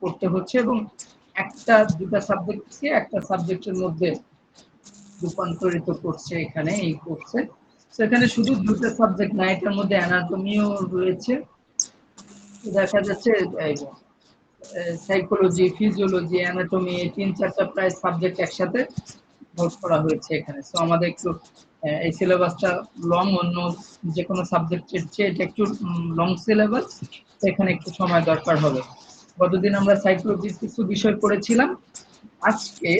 করতে হচ্ছে এবং একটা দুটা সাবজেক্টকে একটা সাবজেক্টের মধ্যে রূপান্তরিত করছে এখানে এই কোর্সে। সেখানে শুধু দুটো সাবজেক্ট না, এটার মধ্যে অ্যানাটমিও রয়েছে, দেখা যাচ্ছে সাইকোলজি, ফিজিওলজি, অ্যানাটমি, 3-4টা প্রায় সাবজেক্ট একসাথে নোট করা হয়েছে এখানে। সো আমাদের একটু এই সিলেবাসটা লং, অন্য যে কোনো সাবজেক্টের চেয়ে এটা একটু লং সিলেবাস, এখানে একটু সময় দরকার হবে। গতদিন আমরা সাইকোলজির কিছু বিষয় পড়েছিলাম, আজকে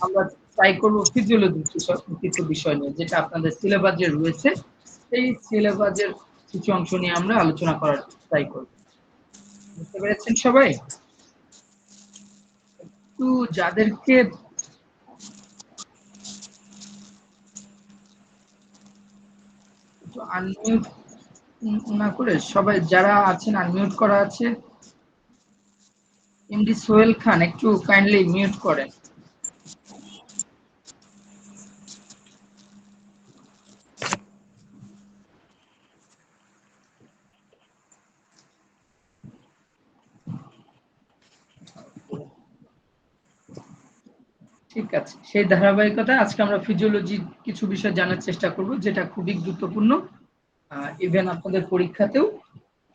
আমরা ট্রাই করব ফিজিওলজির কিছু বিষয় নিয়ে, যেটা আপনাদের সিলেবাসে রয়েছে। এই সিলেবাসের কিছু অংশ নিয়ে আমরা আলোচনা করার ট্রাই করব। বুঝতে পেরেছেন সবাই? একটু যাদেরকে আনমিউট না করে সবাই যারা আছেন আনমিউট করা আছে, এমডি সোহেল খান একটু কাইন্ডলি মিউট করেন। ঠিক আছে, সেই ধারাবাহিকতা আজকে আমরা ফিজিওলজির কিছু বিষয় জানার চেষ্টা করব, যেটা খুবই গুরুত্বপূর্ণ। ইভেন আপনাদের পরীক্ষাতেও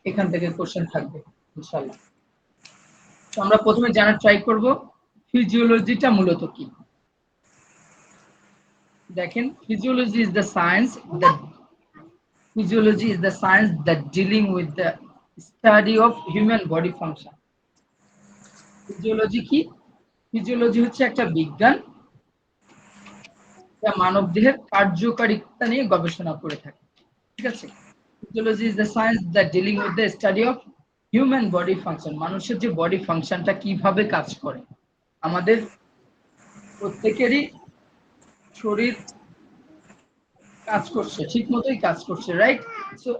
এখান থেকে কোশ্চেন থাকবে ইনশাআল্লাহ। তো আমরা প্রথমে জানার ট্রাই করব ফিজিওলজিটা মূলত কি। দেখেন, physiology is the science that dealing with the study of human body function. Physiology কি? ফিজিওলজি হচ্ছে একটা বিজ্ঞান যা মানবদেহের কার্যকারিতা নিয়ে গবেষণা করে থাকে। ঠিক আছে? Physiology is the science that dealing with the study of human body function. মানুষের যে বডি ফাংশনটা কিভাবে কাজ করে। আমাদের প্রত্যেকেরই শরীর কাজ করছে, ঠিক মতোই কাজ করছে, রাইট? সো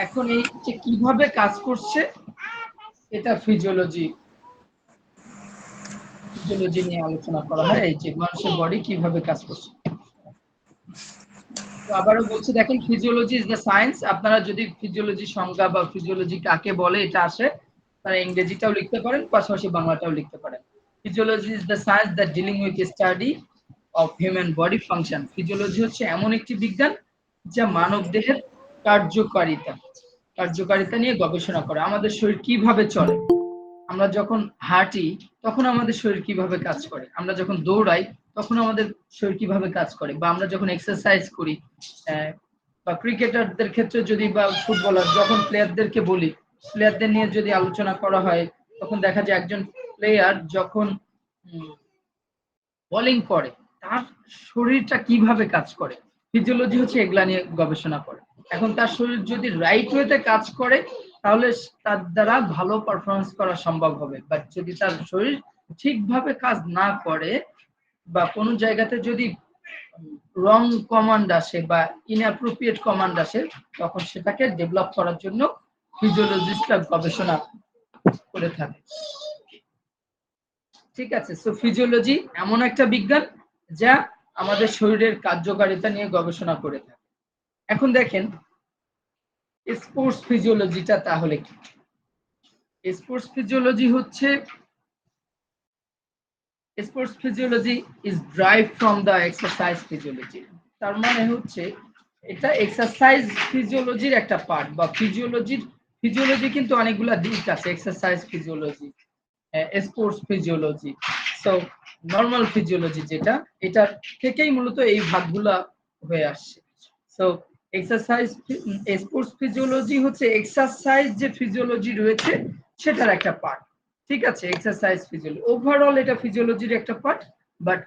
এখন এই যে কিভাবে কাজ করছে, এটা ফিজিওলজি নিয়ে আলোচনা করা হয়, এই যে মানুষের বডি কিভাবে কাজ করছে। তো আবারও বলছি, দেখেন, ফিজিওলজি ইজ দ্য সায়েন্স। আপনারা যদি ফিজিওলজি সংজ্ঞা বা ফিজিওলজি কাকে বলে এটা আসে, তারা ইংরেজিটাও লিখতে পারেন, পাশাপাশি বাংলাটাও লিখতে পারেন। Physiology is the science that dealing with study of human body function. Physiology হচ্ছে এমন একটি বিজ্ঞান যা মানব দেহের কার্যকারিতা নিয়ে গবেষণা করে। আমাদের শরীর কিভাবে চলে, আমরা যখন হাঁটি তখন আমাদের শরীর কিভাবে কাজ করে, আমরা যখন দৌড়াই তখন আমাদের শরীর কিভাবে কাজ করে, বা আমরা যখন এক্সারসাইজ করি, বা ক্রিকেটারদের ক্ষেত্রে যদি, বা ফুটবলার, যখন প্লেয়ারদেরকে বলি, প্লেয়ারদের নিয়ে যদি আলোচনা করা হয়, তখন দেখা যায় একজন প্লেয়ার যখন বোলিং করে তার শরীরটা কিভাবে কাজ করে। ফিজিওলজি হচ্ছে এগুলা নিয়ে গবেষণা করে। এখন তার শরীর যদি রাইট ওয়েতে কাজ করে তাহলে তার দ্বারা ভালো পারফরমেন্স করা সম্ভব হবে, বাট যদি তার শরীর ঠিকভাবে কাজ না করে বা কোনো জায়গাতে যদি রং কমান্ড আসে বা ইনঅ্যাপ্রোপ্রিয়েট কমান্ড আসে, তখন সেটাকে ডেভেলপ করার জন্য ফিজিওলজিস্টরা গবেষণা করে থাকে। ঠিক আছে? সো ফিজিওলজি এমন একটা বিজ্ঞান যা আমাদের শরীরের কার্যকারিতা নিয়ে গবেষণা করে থাকে। এখন দেখেন, স্পোর্টস ফিজিওলজিটা তাহলে কি? স্পোর্টস ফিজিওলজি হচ্ছে, sports physiology is drive from the exercise physiology. তার মানে হচ্ছে এটা এক্সারসাইজ ফিজিওলজির একটা পার্ট, বা ফিজিওলজি কিন্তু অনেকগুলা দিক আছে, exercise physiology, sports physiology, so normal physiology যেটা, এটার থেকেই মূলত এই ভাগগুলা হয়ে আসছে। সো এক্সারসাইজ, স্পোর্টস ফিজিওলজি হচ্ছে এক্সারসাইজ যে ফিজিওলজি রয়েছে সেটার একটা পার্ট। ঠিক আছে? এক্সারসাইজ ফিজিওলজি, ওভারঅল এটা ফিজিওলজির একটা পার্ট, বাট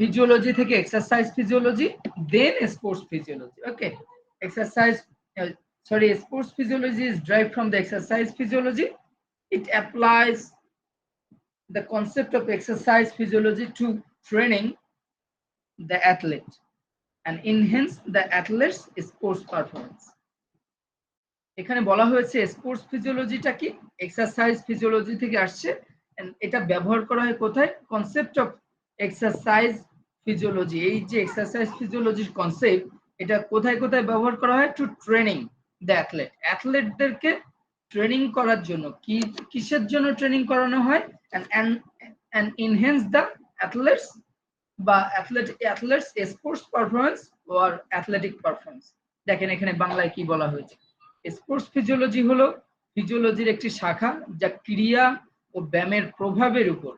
ফিজিওলজি থেকে exercise physiology, then sports physiology. Okay, exercise, sports physiology is derived from the exercise physiology. It applies the concept of exercise physiology to training the athlete and enhance the athlete's sports performance. এখানে বলা হয়েছে sports ফিজিওলজিটা কি, exercise physiology থেকে আসছে, এটা ব্যবহার করা হয় কোথায়? কনসেপ্ট অফ এক্সারসাইজ ফিজিওলজি, এই যে এক্সারসাইজ ফিজিওলজির কনসেপ্ট, এটা কোথায় কোথায় ব্যবহার করা হয়? টু ট্রেনিং দ্য অ্যাথলেট, অ্যাথলেটদেরকে ট্রেনিং করার জন্য কিসের জন্য ট্রেনিং করানো হয় and enhance the athletes বা athletes sports performance or athletic performance. দেখেন এখানে বাংলায় কি বলা হয়েছে, স্পোর্টস ফিজিওলজি হলো ফিজিওলজির একটি শাখা যা ক্রিয়া ও ব্যায়ামের প্রভাবের উপর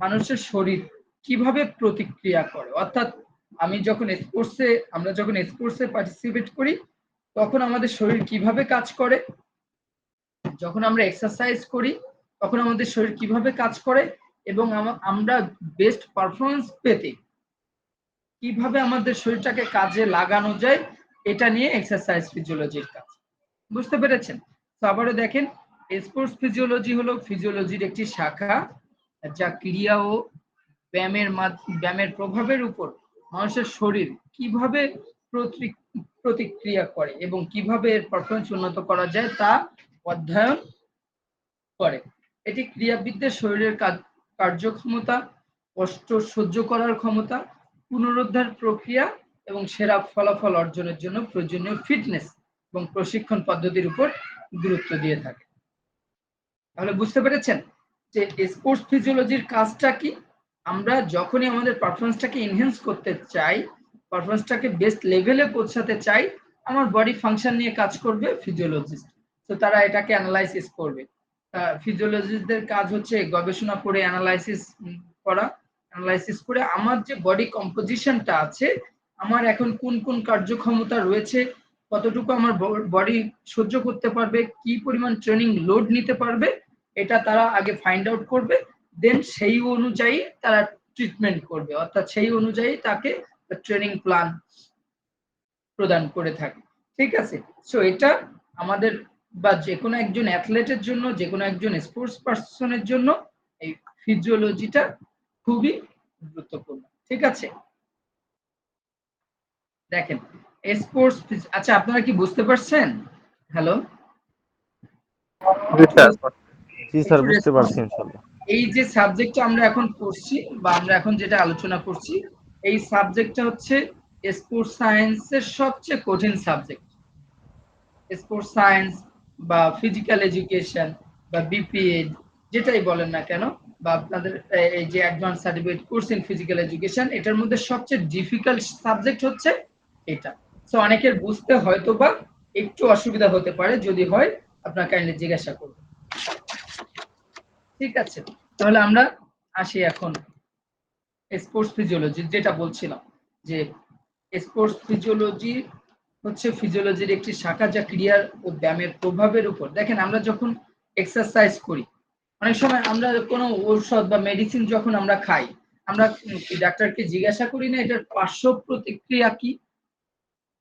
মানুষের শরীর কিভাবে প্রতিক্রিয়া করে। অর্থাৎ আমরা যখন স্পোর্টসে পার্টিসিপেট করি তখন আমাদের শরীর কিভাবে কাজ করে, যখন আমরা এক্সারসাইজ করি তখন আমাদের শরীর কিভাবে কাজ করে, এবং আমরা বেস্ট পারফরমেন্স পেতে কিভাবে আমাদের শরীরটাকে কাজে লাগানো যায়, এটা নিয়ে এক্সারসাইজ ফিজিওলজির কাজ। বুঝতে পেরেছেন? তো আবারও দেখেন, স্পোর্টস ফিজিওলজি হলো ফিজিওলজির একটি শাখা যা ক্রিয়া ও ব্যায়ামের প্রভাবের উপর মানুষের শরীর কিভাবে প্রতিক্রিয়া করে এবং কিভাবে এর পারফরমেন্স উন্নত করা যায় তা অধ্যয়ন করে। এটি ক্রীড়াবিদদের শরীরের কার্যক্ষমতা, কষ্ট সহ্য করার ক্ষমতা, পুনরুদ্ধার প্রক্রিয়া এবং সেরা ফলাফল অর্জনের জন্য প্রয়োজনীয় ফিটনেস এবং প্রশিক্ষণ পদ্ধতির উপর গুরুত্ব দিয়ে থাকে। তাহলে বুঝতে পেরেছেন যে স্পোর্টস ফিজিওলজির কাজটা কি? আমরা যখনই আমাদের পারফরমেন্সটাকে এনহ্যান্স করতে চাই, পারফরমেন্সটাকে বেস্ট লেভেলে পৌঁছাতে চাই, আমার বডি ফাংশন নিয়ে কাজ করবে ফিজিওলজিস্ট। তো তারা এটাকে অ্যানালাইসিস করবে। ফিজিওলজিস্টদের কাজ হচ্ছে গবেষণা করে অ্যানালাইসিস করে আমার যে বডি কম্পোজিশনটা আছে, আমার এখন কোন কোন কার্যক্ষমতা রয়েছে, কতটুকু আমার বডি সহ্য করতে পারবে, কি পরিমাণ ট্রেনিং লোড নিতে পারবে, এটা তারা আগে ফাইন্ড আউট করবে। দেন সেই অনুযায়ী তারা ট্রিটমেন্ট করবে, অর্থাৎ সেই অনুযায়ী তাকে ট্রেনিং প্ল্যান প্রদান করে থাকে। ঠিক আছে? সো এটা আমাদের বা যে কোনো একজন অ্যাথলেটের জন্য, যে কোনো একজন স্পোর্টস পারসনের জন্য এই ফিজিওলজিটা খুবই গুরুত্বপূর্ণ। ঠিক আছে? দেখেন স্পোর্টস, আচ্ছা আপনারা কি বুঝতে পারছেন? হ্যালো, জি স্যার, বুঝতে পারছি ইনশাআল্লাহ। এই যে সাবজেক্টটা আমরা এখন পড়ছি বা আমরা এখন যেটা আলোচনা করছি, এই সাবজেক্টটা হচ্ছে স্পোর্টস সায়েন্সের সবচেয়ে কঠিন সাবজেক্ট। স্পোর্টস সায়েন্স বা ফিজিক্যাল এডুকেশন বা বিপিএ যেটাই বলেন না কেন, বা আপনাদের এই যে advance certificate course in physical education, এটার মধ্যে সবচেয়ে ডিফিকাল্ট সাবজেক্ট হচ্ছে এটা। সো অনেকের বুঝতে হয়তো বা একটু অসুবিধা হতে পারে, যদি হয় আপনার কাইন্ডলি জিজ্ঞাসা করুন। ঠিক আছে? তাহলে আমরা আসি এখন স্পোর্টস ফিজিওলজি, যেটা বলছিলাম যে স্পোর্টস ফিজিওলজি হচ্ছে ফিজিওলজির একটি শাখা যা ক্রিয়ার ও ব্যায়ামের প্রভাবের উপর। দেখেন আমরা যখন এক্সারসাইজ করি, অনেক সময় আমরা কোনো ঔষধ বা মেডিসিন যখন আমরা খাই, আমরা ডাক্তারকে জিজ্ঞাসা করি না এটার পার্শ্ব প্রতিক্রিয়া কি?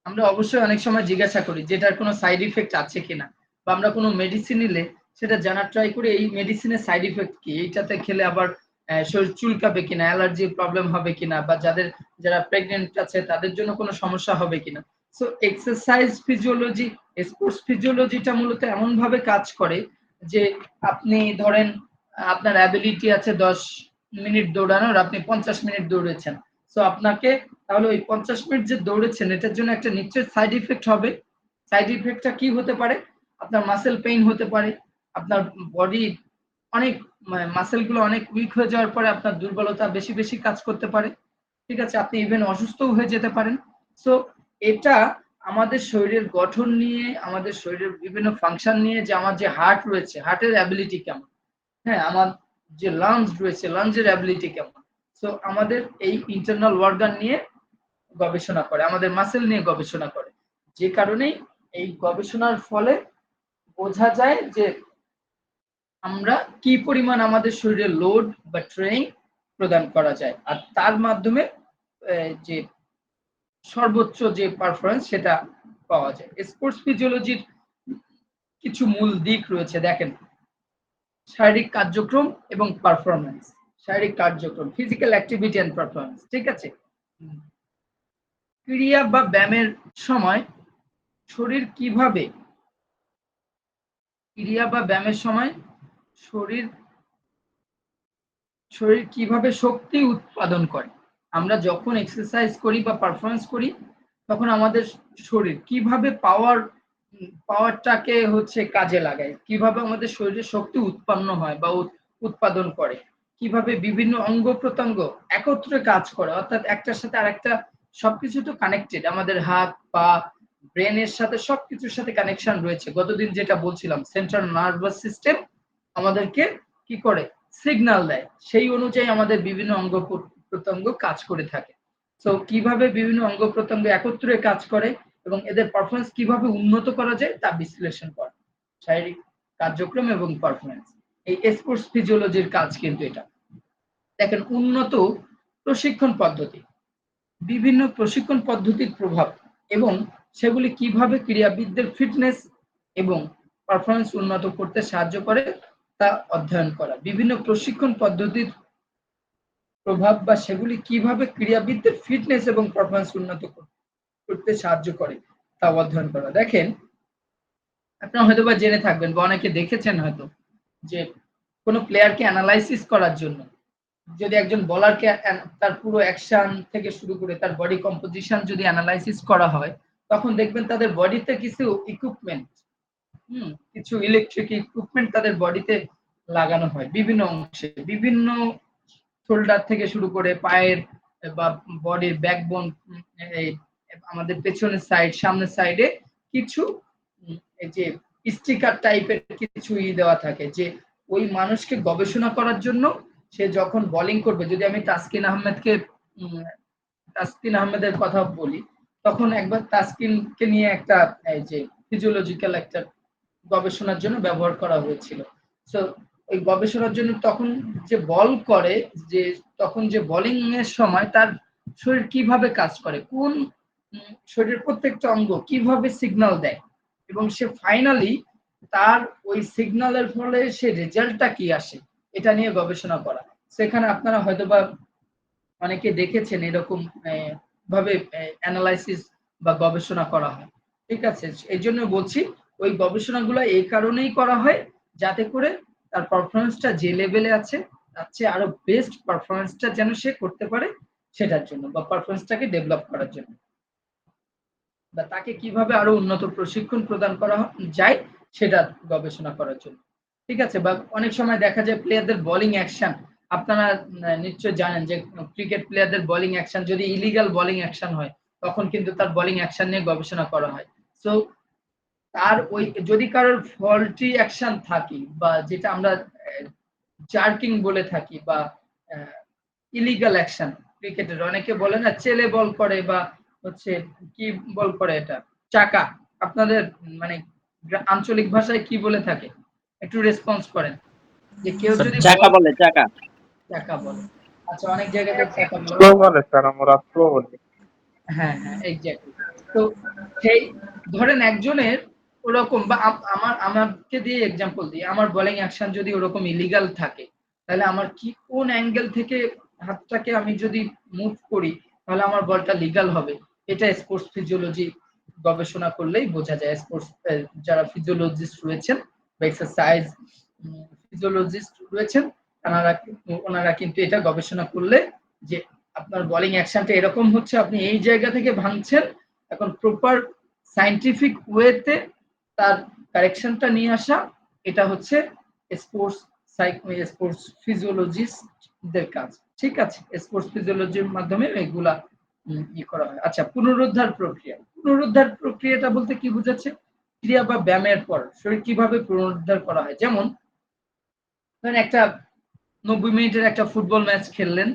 আমরা অবশ্যই অনেক সময় জিজ্ঞাসা করি যেটার কোনো সাইড ইফেক্ট আছে কিনা, বা আমরা কোনো মেডিসিন নিলে সেটা জানার ট্রাই করি এই মেডিসিনের সাইড ইফেক্ট কি, এইটাতে খেলে আবার শরীর চুলকাবে কিনা, অ্যালার্জি প্রবলেম হবে কিনা, বা যারা প্রেগনেন্ট আছে তাদের জন্য কোনো সমস্যা হবে কিনা। সো এক্সারসাইজ ফিজিওলজি, স্পোর্টস ফিজিওলজিটা মূলত এমন ভাবে কাজ করে যে আপনি ধরেন আপনার অ্যাবিলিটি আছে 10 মিনিট দৌড়ানোর, আপনি 50 মিনিট দৌড়েছেন। সো আপনাকে তাহলে ওই 50 মিনিট যে দৌড়েছেন এটার জন্য একটা নিশ্চয়ই সাইড ইফেক্ট হবে। সাইড ইফেক্টটা কি হতে পারে? আপনার মাসেল পেইন হতে পারে, আপনার বডি অনেক মাসেলগুলো অনেক উইক হয়ে যাওয়ার পরে আপনার দুর্বলতা বেশি বেশি কাজ করতে পারে। ঠিক আছে? আপনি ইভেন অসুস্থও হয়ে যেতে পারেন। সো এটা আমাদের শরীরের গঠন নিয়ে, আমাদের শরীরের বিভিন্ন ফাংশন নিয়ে, যে আমার যে হার্ট রয়েছে, হার্টের অ্যাবিলিটি কেমন, হ্যাঁ আমার যে লাংস রয়েছে, লাংসের অ্যাবিলিটি কেমন। সো আমাদের এই ইন্টারনাল অর্গান নিয়ে গবেষণা করে, আমাদের মাসেল নিয়ে গবেষণা করে, যে কারণেই এই গবেষণার ফলে বোঝা যায় যে আমরা কি পরিমাণ আমাদের শরীরে লোড বা ট্রেনিং প্রদান করা যায়, আর তার মাধ্যমে যে সর্বোচ্চ যে পারফরমেন্স সেটা পাওয়া যায়। স্পোর্টস ফিজিওলজির কিছু মূল দিক রয়েছে, দেখেন শারীরিক কার্যক্রম এবং পারফরমেন্স। শারীরিক কার্যক্রম, ফিজিক্যাল অ্যাক্টিভিটি এন্ড পারফরমেন্স। ঠিক আছে? ক্রিয়া বা ব্যায়ামের সময় শরীর কিভাবে, ক্রিয়া বা ব্যায়ামের সময় শরীর কিভাবে শক্তি উৎপাদন করে। আমরা যখন এক্সারসাইজ করি বা পারফরমেন্স করি তখন আমাদের শরীর কিভাবে পাওয়ার পাওয়ারটাকে হচ্ছে কাজে লাগায়, কিভাবে আমাদের শরীরে শক্তি উৎপন্ন হয় বা উৎপাদন করে, কিভাবে বিভিন্ন অঙ্গ প্রত্যঙ্গ একত্রে কাজ করে, অর্থাৎ একটার সাথে আরেকটা সবকিছু তো কানেক্টেড, আমাদের হাত পা ব্রেনের সাথে সবকিছুর সাথে কানেকশন রয়েছে। গতদিন যেটা বলছিলাম, সেন্ট্রাল নার্ভাস সিস্টেম আমাদেরকে কি করে সিগন্যাল দেয়, সেই অনুযায়ী আমাদের বিভিন্ন অঙ্গ প্রত্যঙ্গ কাজ করে থাকে। তো কিভাবে বিভিন্ন অঙ্গ প্রত্যঙ্গ একত্রে কাজ করে এবং এদের পারফরমেন্স কিভাবে উন্নত করা যায় তা বিশ্লেষণ করা, শারীরিক কার্যক্রম এবং পারফরমেন্স, এই স্পোর্টস ফিজিওলজির কাজ কিন্তু এটা। দেখেন, উন্নত প্রশিক্ষণ পদ্ধতি, বিভিন্ন প্রশিক্ষণ পদ্ধতির প্রভাব এবং সেগুলি কিভাবে ক্রীড়াবিদদের ফিটনেস এবং পারফরমেন্স উন্নত করতে সাহায্য করে তা অধ্যয়ন করা, বিভিন্ন প্রশিক্ষণ পদ্ধতির প্রভাব বা সেগুলি কিভাবে ক্রীড়াবিদদের ফিটনেস এবং পারফরমেন্স উন্নত করতে সাহায্য করে তা অধ্যয়ন করা। দেখেন, আপনারা হয়তো বা জেনে থাকবেন বা অনেকে দেখেছেন হয়তো, যে কোনো প্লেয়ারকে অ্যানালাইসিস করার জন্য যদি একজন বলারকে তার পুরো অ্যাকশন থেকে শুরু করে তার বডি কম্পোজিশন যদি অ্যানালাইসিস করা হয়, তখন দেখবেন তাদের বডিতে কিছু ইকুইপমেন্ট, কিছু ইলেকট্রিক ইকুইপমেন্ট তাদের বডিতে লাগানো হয় বিভিন্ন অংশে, বিভিন্ন শোল্ডার থেকে শুরু করে পায়ের বা বডির ব্যাকবোন, আমাদের পেছনের সাইড সামনের সাইডে কিছু এই যে স্টিকার টাইপের কিছু দেওয়া থাকে, যে ওই মানুষকে গবেষণা করার জন্য সে যখন বোলিং করবে, যদি আমি তাসকিন আহমেদের কথা বলি, তখন একবার তাসকিনকে নিয়ে একটা এই যে ফিজিওলজিক্যাল একটা গবেষণার জন্য ব্যবহার করা হয়েছিল। সো ওই গবেষণার জন্য তখন যে বল করে, যে তখন যে বোলিং এর সময় তার শরীর কিভাবে কাজ করে, কোন শরীরের প্রত্যেকটা অঙ্গ কিভাবে সিগন্যাল দেয়, এবং সে ফাইনালি তার ওই সিগন্যালের ফলে সে রেজাল্টটা কি আসে, এটা নিয়ে গবেষণা করা। সেখানে আপনারা হয়তোবা অনেকে দেখেছেন এরকম ভাবে অ্যানালাইসিস বা গবেষণা করা হয়। ঠিক আছে, এই জন্য বলছি ওই গবেষণাগুলো এই কারণেই করা হয় যাতে করে তার পারফরমেন্সটা যে লেভেলে আছে তার চেয়ে আরো বেস্ট পারফরমেন্সটা যেন সে করতে পারে, সেটার জন্য বা পারফরমেন্সটাকে ডেভেলপ করার জন্য, বা তাকে কিভাবে আরো উন্নত প্রশিক্ষণ প্রদান করা যায় সেটা গবেষণা করার জন্য। ঠিক আছে, বা অনেক সময় দেখা যায় প্লেয়ারদের বোলিং অ্যাকশন, আপনারা নিশ্চয় জানেন যে ক্রিকেট প্লেয়ারদের বোলিং অ্যাকশন যদি ইলিগাল বোলিং অ্যাকশন হয়, তখন কিন্তু তার বোলিং অ্যাকশন নিয়ে গবেষণা করা হয়। সো তার ওই যদি কারোর ফল্টি অ্যাকশন থাকে বা যেটা আমরা জার্কিং বলে থাকি বা ইলিগাল অ্যাকশন, ক্রিকেটের অনেকে বলে না চেলে বল করে বা হচ্ছে কি বল করে, এটা চাকা, আপনাদের মানে আঞ্চলিক ভাষায় কি বলে থাকে, একটু রেসপন্স করেন, যে কেউ যদি চাকা বলে, চাকা চাকা বলে। আচ্ছা, অনেক জায়গাতে চাকা বলে। স্লো বলে স্যার, আমরা স্লো বলি। হ্যাঁ হ্যাঁ, এক্স্যাক্টলি। তো সেই ধরেন একজনের ওরকম বা আমাকে দিয়ে এক্সাম্পল দিই, আমার বোলিং অ্যাকশন যদি ওরকম ইলিগাল থাকে, তাহলে আমার কি কোন অ্যাঙ্গেল থেকে হাতটাকে আমি যদি মুভ করি তাহলে আমার বলটা লিগাল হবে, এটা স্পোর্টস ফিজিওলজি গবেষণা করলেই বোঝা যায়। স্পোর্টস যারা ফিজিওলজিস্ট রয়েছেন বা এক্সারসাইজ ফিজিওলজিস্ট রয়েছেন, ওনারা কিন্তু এটা গবেষণা করলে যে আপনার বোলিং অ্যাকশনটা এরকম হচ্ছে, আপনি এই জায়গা থেকে ভাঙছেন, এখন প্রপার সায়েন্টিফিক ওয়েতে তার কারেকশনটা নিয়ে আসা, এটা হচ্ছে স্পোর্টস স্পোর্টস ফিজিওলজিস্টদের কাজ। ঠিক আছে, স্পোর্টস ফিজিওলজির মাধ্যমে এগুলা করা হয়। আচ্ছা, পুনরুদ্ধার প্রক্রিয়া, পুনরুদ্ধার প্রক্রিয়াটা বলতে কি বুঝাচ্ছে, ক্রিয়া বা ব্যায়ামের পর শরীর কিভাবে পুনরুদ্ধার করা হয়। যেমন ধরেন একটা 90 মিনিটের একটা ফুটবল ম্যাচ খেললেন,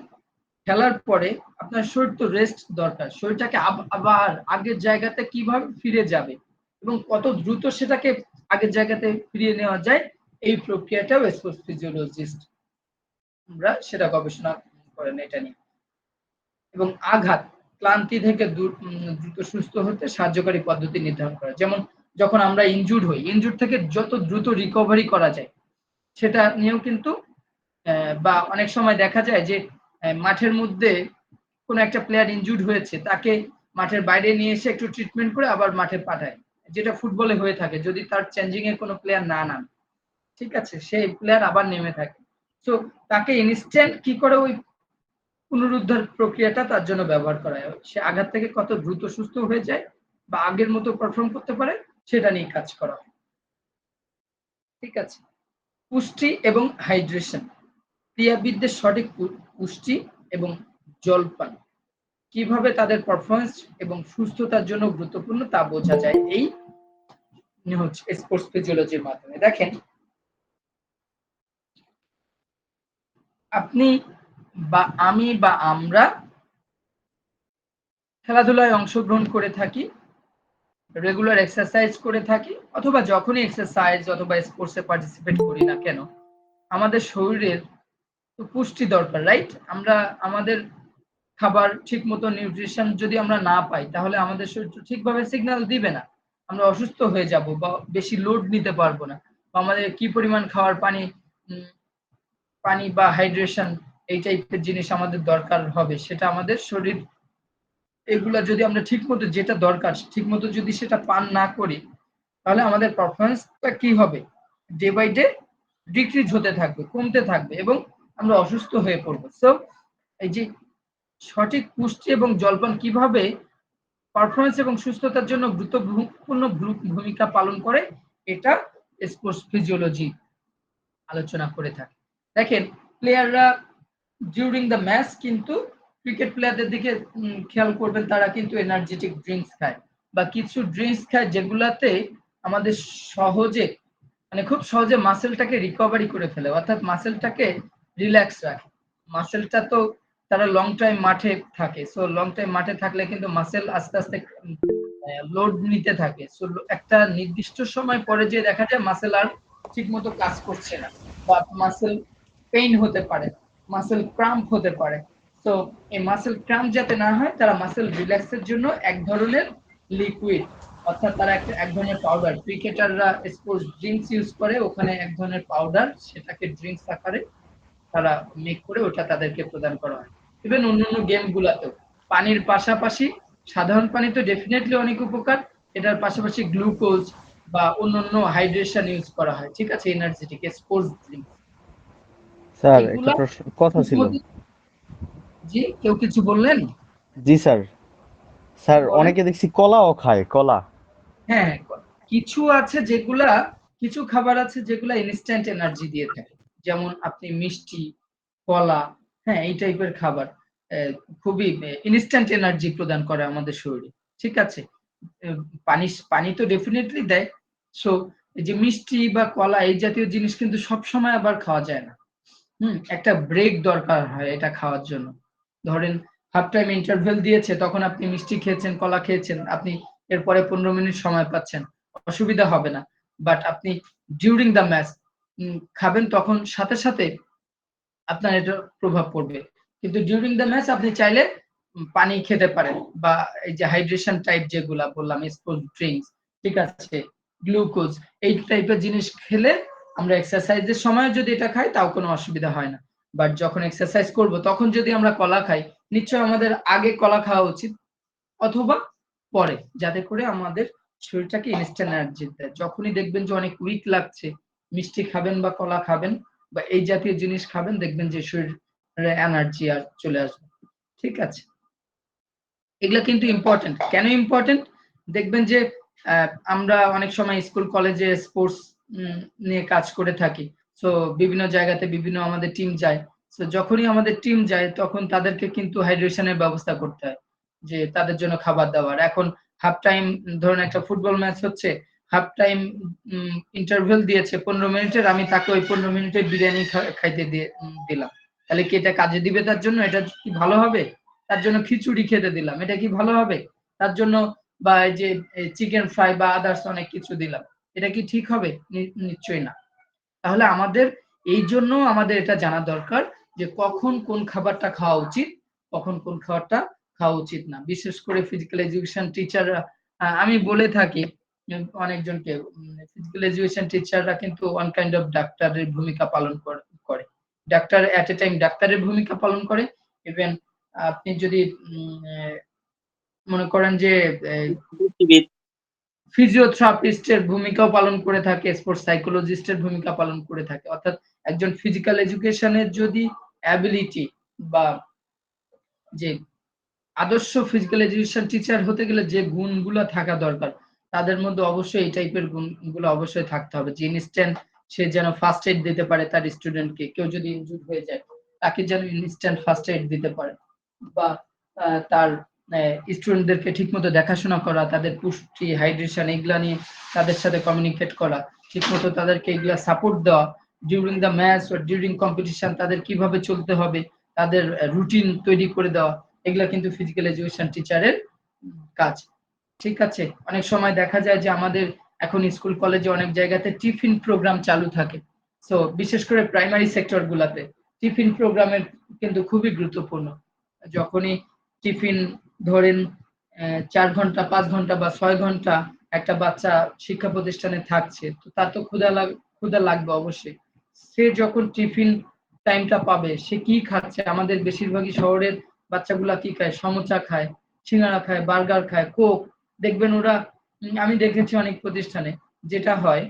খেলার পরে আপনার শরীর তো রেস্ট দরকার, শরীরটাকে আবার আগের জায়গাতে কিভাবে ফিরে যাবে এবং কত দ্রুত সেটাকে আগের জায়গাতে ফিরিয়ে নেওয়া যায়, এই প্রক্রিয়াটাও স্পোর্টস ফিজিওলজিস্ট আমরা সেটা গবেষণা করেন এটা নিয়ে। এবং আঘাত ক্লান্তি থেকে দ্রুত সুস্থ হতে সাহায্যকারী পদ্ধতি নির্ধারণ করা, যেমন যখন আমরা ইনজুর্ড হই, ইনজুর্ড থেকে যত দ্রুত রিকভারি করা যায় সেটা নিয়েও কিন্তু বা অনেক সময় দেখা যায় যে মাঠের মধ্যে কোনো একটা প্লেয়ার ইনজুর্ড হয়েছে, তাকে মাঠের বাইরে নিয়ে এসে একটু ট্রিটমেন্ট করে আবার মাঠে পাঠায়, যেটা ফুটবলে হয়ে থাকে যদি তার চেঞ্জিং এর কোনো প্লেয়ার না নামে। ঠিক আছে, সেই প্লেয়ার আবার নেমে থাকে। তো তাকে ইনস্ট্যান্ট কি করে ওই পুনরুদ্ধার প্রক্রিয়াটা তার জন্য ব্যবহার করা হয়, সে আঘাত থেকে কত দ্রুত সুস্থ হয়ে যায় বা আগের মতো পারফর্ম করতে পারে, সেটা নিয়ে কাজ করা হয়। ঠিক আছে, পুষ্টি এবং হাইড্রেশন, ক্রীড়াবিদদের সঠিক পুষ্টি এবং জলপান কিভাবে তাদের পারফরমেন্স এবং সুস্থতার জন্য গুরুত্বপূর্ণ তা বোঝা যায় এই হচ্ছে স্পোর্টস ফিজিওলজির মাধ্যমে। দেখেন, আপনি বা আমি বা আমরা খেলাধুলায় অংশগ্রহণ করে থাকি, রেগুলার এক্সারসাইজ করে থাকি, অথবা যখনই এক্সারসাইজ অথবা স্পোর্টসে পার্টিসিপেট করি না কেন, আমাদের শরীরের তো পুষ্টি দরকার, রাইট? আমরা আমাদের খাবার ঠিক মতো নিউট্রিশন যদি আমরা না পাই, তাহলে আমাদের শরীর ঠিকভাবে সিগন্যাল দিবে না, আমরা অসুস্থ হয়ে যাব বা বেশি লোড নিতে পারবো না, বা আমাদের কি পরিমাণ খাওয়ার পানি বা হাইড্রেশন এই টাইপের জিনিস আমাদের দরকার হবে, সেটা আমাদের শরীর এগুলা যদি আমরা ঠিক মতো যেটা দরকার ঠিক মতো যদি সেটা পান না করি, তাহলে আমাদের পারফরমেন্সটা কি হবে, ডে বাই ডে ডিক্রিজ হতে থাকবে, কমতে থাকবে, এবং আমরা অসুস্থ হয়ে পড়বো। সো এই যে সঠিক পুষ্টি এবং জলপান কিভাবে পারফরমেন্স এবং সুস্থতার জন্য গুরুত্বপূর্ণ ভূমিকা পালন করে, এটা স্পোর্টস ফিজিওলজি আলোচনা করে থাকে। দেখেন, প্লেয়াররা ডিউরিং দ্য ম্যাচ কিন্তু ক্রিকেট প্লেয়ারদের দিকে খেয়াল করবেন, তারা কিন্তু এনার্জেটিক ড্রিঙ্কস খায় বা কিছু ড্রিঙ্কস খায় যেগুলাতে আমাদের সহজে খুব সহজে মাসেলটাকে রিকভারি করে ফেলে, অর্থাৎ মাসেলটাকে রিল্যাক্স রাখে। মাসেলটা তো তারা লং টাইম মাঠে থাকে, সো লং টাইম মাঠে থাকলে কিন্তু মাসেল আস্তে আস্তে লোড নিতে থাকে। সো একটা নির্দিষ্ট সময় পরে যে দেখা যায় মাসেল আর ঠিক মতো কাজ করছে না, বা মাসেল পেইন হতে পারে, মাসেল ক্রাম্প হতে পারে। তো এই মাসেল ক্রাম্প যাতে না হয়, তারা মাসেল রিল্যাক্সের জন্য এক ধরনের লিকুইড, অর্থাৎ তারা এক ধরনের পাউডার, ক্রিকেটাররা স্পোর্টস ড্রিঙ্কস ইউজ করে, ওখানে এক ধরনের পাউডার, সেটাকে ড্রিঙ্কস আকারে তারা মেক করে ওটা তাদেরকে প্রদান করা হয়। ইভেন অন্যান্য গেম গুলাতেও পানির পাশাপাশি সাধারণ পানি তো ডেফিনেটলি অনেক উপকার, এটার পাশাপাশি গ্লুকোজ বা অন্যান্য হাইড্রেশন ইউজ করা হয়। ঠিক আছে, এনার্জেটিক স্পোর্টস ড্রিঙ্ক স্যার একটা এগুলা কথা ছিল। জি, কেউ কিছু বললেন? জি স্যার। স্যার বলেন। অনেকে দেখছি কলাও খায়, কলা। হ্যাঁ, কিছু আছে যেগুলা, কিছু খাবার আছে যেগুলা ইনস্ট্যান্ট এনার্জি দিয়ে থাকে, যেমন আপনি মিষ্টি, কলা, হ্যাঁ এই টাইপের খাবার খুবই ইনস্ট্যান্ট এনার্জি প্রদান করে আমাদের শরীরে। ঠিক আছে, পানি পানি তো ডেফিনেটলি দেয়। সো এই যে মিষ্টি বা কলা এই জাতীয় জিনিস কিন্তু সব সময় আবার খাওয়া যায় না। একটা ব্রেক দরকার হয় এটা খাওয়ার জন্য। ধরেন হাফ টাইম ইন্টারভেল দিয়েছে, তখন আপনি মিষ্টি খেয়েছেন, কলা খেয়েছেন, আপনি এরপরে 15 মিনিট সময় পাচ্ছেন, অসুবিধা হবে না। বাট আপনি ডিউরিং দ্য ম্যাচ খাবেন, তখন সাথে সাথে আপনার এটা প্রভাব পড়বে। কিন্তু ডিউরিং দ্য ম্যাচ আপনি চাইলে পানি খেতে পারেন, বা এই যে হাইড্রেশন টাইপ যেগুলা বললাম, স্পোর্টস ড্রিঙ্কস, ঠিক আছে, গ্লুকোজ, এই টাইপের জিনিস খেলে আমরা এক্সারসাইজের সময় যদি এটা খাই তাও কোনো অসুবিধা হয় না। বাট যখন এক্সারসাইজ করব তখন যদি আমরা কলা খাই, নিশ্চয়ই আমাদের আগে কলা খাওয়া উচিত, অথবা পরে, যাতে করে আমাদের শরীরটাকে ইনস্ট্যান্ট এনার্জি দেয়। যখনই দেখবেন যে অনেক উইক লাগছে, মিষ্টি খাবেন বা কলা খাবেন বা এই জাতীয় জিনিস খাবেন, দেখবেন যে শরীরে এনার্জি আর চলে আসবে। ঠিক আছে, এগুলা কিন্তু ইম্পর্টেন্ট। কেন ইম্পর্টেন্ট? দেখবেন যে আমরা অনেক সময় স্কুল কলেজে স্পোর্টস নিয়ে কাজ করে থাকি। সো বিভিন্ন জায়গাতে বিভিন্ন আমাদের টিম যায়। সো যখনই আমাদের টিম যায় তখন তাদেরকে কিন্তু হাইড্রেশনের ব্যবস্থা করতে হয়, যে তাদের জন্য খাবার দাবার। এখন হাফ টাইম, ধরুন একটা ফুটবল ম্যাচ হচ্ছে, হাফ টাইম ইন্টারভেল দিয়েছে 15 মিনিটের, আমি তাকে ওই 15 মিনিটের বিরিয়ানি খাইতে দিলাম, তাহলে কি এটা কাজে দিবে তার জন্য? এটা কি ভালো হবে? তার জন্য খিচুড়ি খেতে দিলাম, এটা কি ভালো হবে তার জন্য? বা এই যে চিকেন ফ্রাই বা আদার্স অনেক কিছু দিলাম, এটা কি ঠিক হবে? নিশ্চয়ই না। তাহলে আমাদের এই জন্য আমাদের এটা জানা দরকার যে কখন কোন খাবারটা খাওয়া উচিত, কখন কোন খাবারটা খাওয়া উচিত না। বিশেষ করে ফিজিক্যাল এডুকেশন টিচাররা, আমি বলে থাকি অনেকজনকে, ফিজিক্যাল এডুকেশন টিচাররা কিন্তু ওয়ান কাইন্ড অফ ডাক্তারের ভূমিকা পালন করে। ডাক্তার এট এ টাইম ডাক্তারের ভূমিকা পালন করে। ইভেন আপনি যদি মনে করেন যে ফিজিওথেরাপিস্টের ভূমিকাও পালন করে থাকে, স্পোর্টস সাইকোলজিস্টের ভূমিকা পালন করে থাকে। অর্থাৎ একজন ফিজিক্যাল এডুকেশনের যদি অ্যাবিলিটি বা যে আদর্শ ফিজিক্যাল এডুকেশন টিচার হতে গেলে যে গুণগুলো থাকা দরকার, তাদের মধ্যে অবশ্যই এই টাইপের গুণগুলো অবশ্যই থাকতে হবে যে ইনস্ট্যান্ট সে যেন ফার্স্ট এড দিতে পারে তার স্টুডেন্টকে, কেউ যদি ইনজুর হয়ে যায় তাকে যেন ইনস্ট্যান্ট ফার্স্ট এড দিতে পারে, বা তার স্টুডেন্টদেরকে ঠিকমতো দেখাশোনা করা, তাদের পুষ্টি হাইড্রেশন এগুলা নিয়ে তাদের সাথে কমিউনিকেট করা, ঠিকমতো তাদেরকে এগুলা সাপোর্ট দেওয়া ডিউরিং দ্য ম্যাচ বা ডিউরিং কম্পিটিশন, তাদের কিভাবে চলতে হবে তাদের রুটিন তৈরি করে দেওয়া, এগুলা কিন্তু ফিজিক্যাল এডুকেশন টিচারের কাজ। ঠিক আছে, অনেক সময় দেখা যায় যে আমাদের এখন স্কুল কলেজে অনেক জায়গাতে টিফিন প্রোগ্রাম চালু থাকে। সো বিশেষ করে প্রাইমারি সেক্টর গুলাতে টিফিন প্রোগ্রামের কিন্তু খুবই গুরুত্বপূর্ণ। যখনই টিফিন ধরেন 4 ঘন্টা 5 ঘন্টা বা 6 ঘন্টা একটা বাচ্চা শিক্ষা প্রতিষ্ঠানে থাকছে, তো তার তো ক্ষুধা লাগবে অবশ্যই। সে যখন টিফিন টাইমটা পাবে সে কি খাচ্ছে, আমাদের বেশিরভাগই শহরের বাচ্চাগুলা কি খায়, সমোচা খায়, সিঙ্গারা খায়, বার্গার খায়, কোক। দেখবেন ওরা আমি দেখেছি অনেক প্রতিষ্ঠানে যেটা হয়,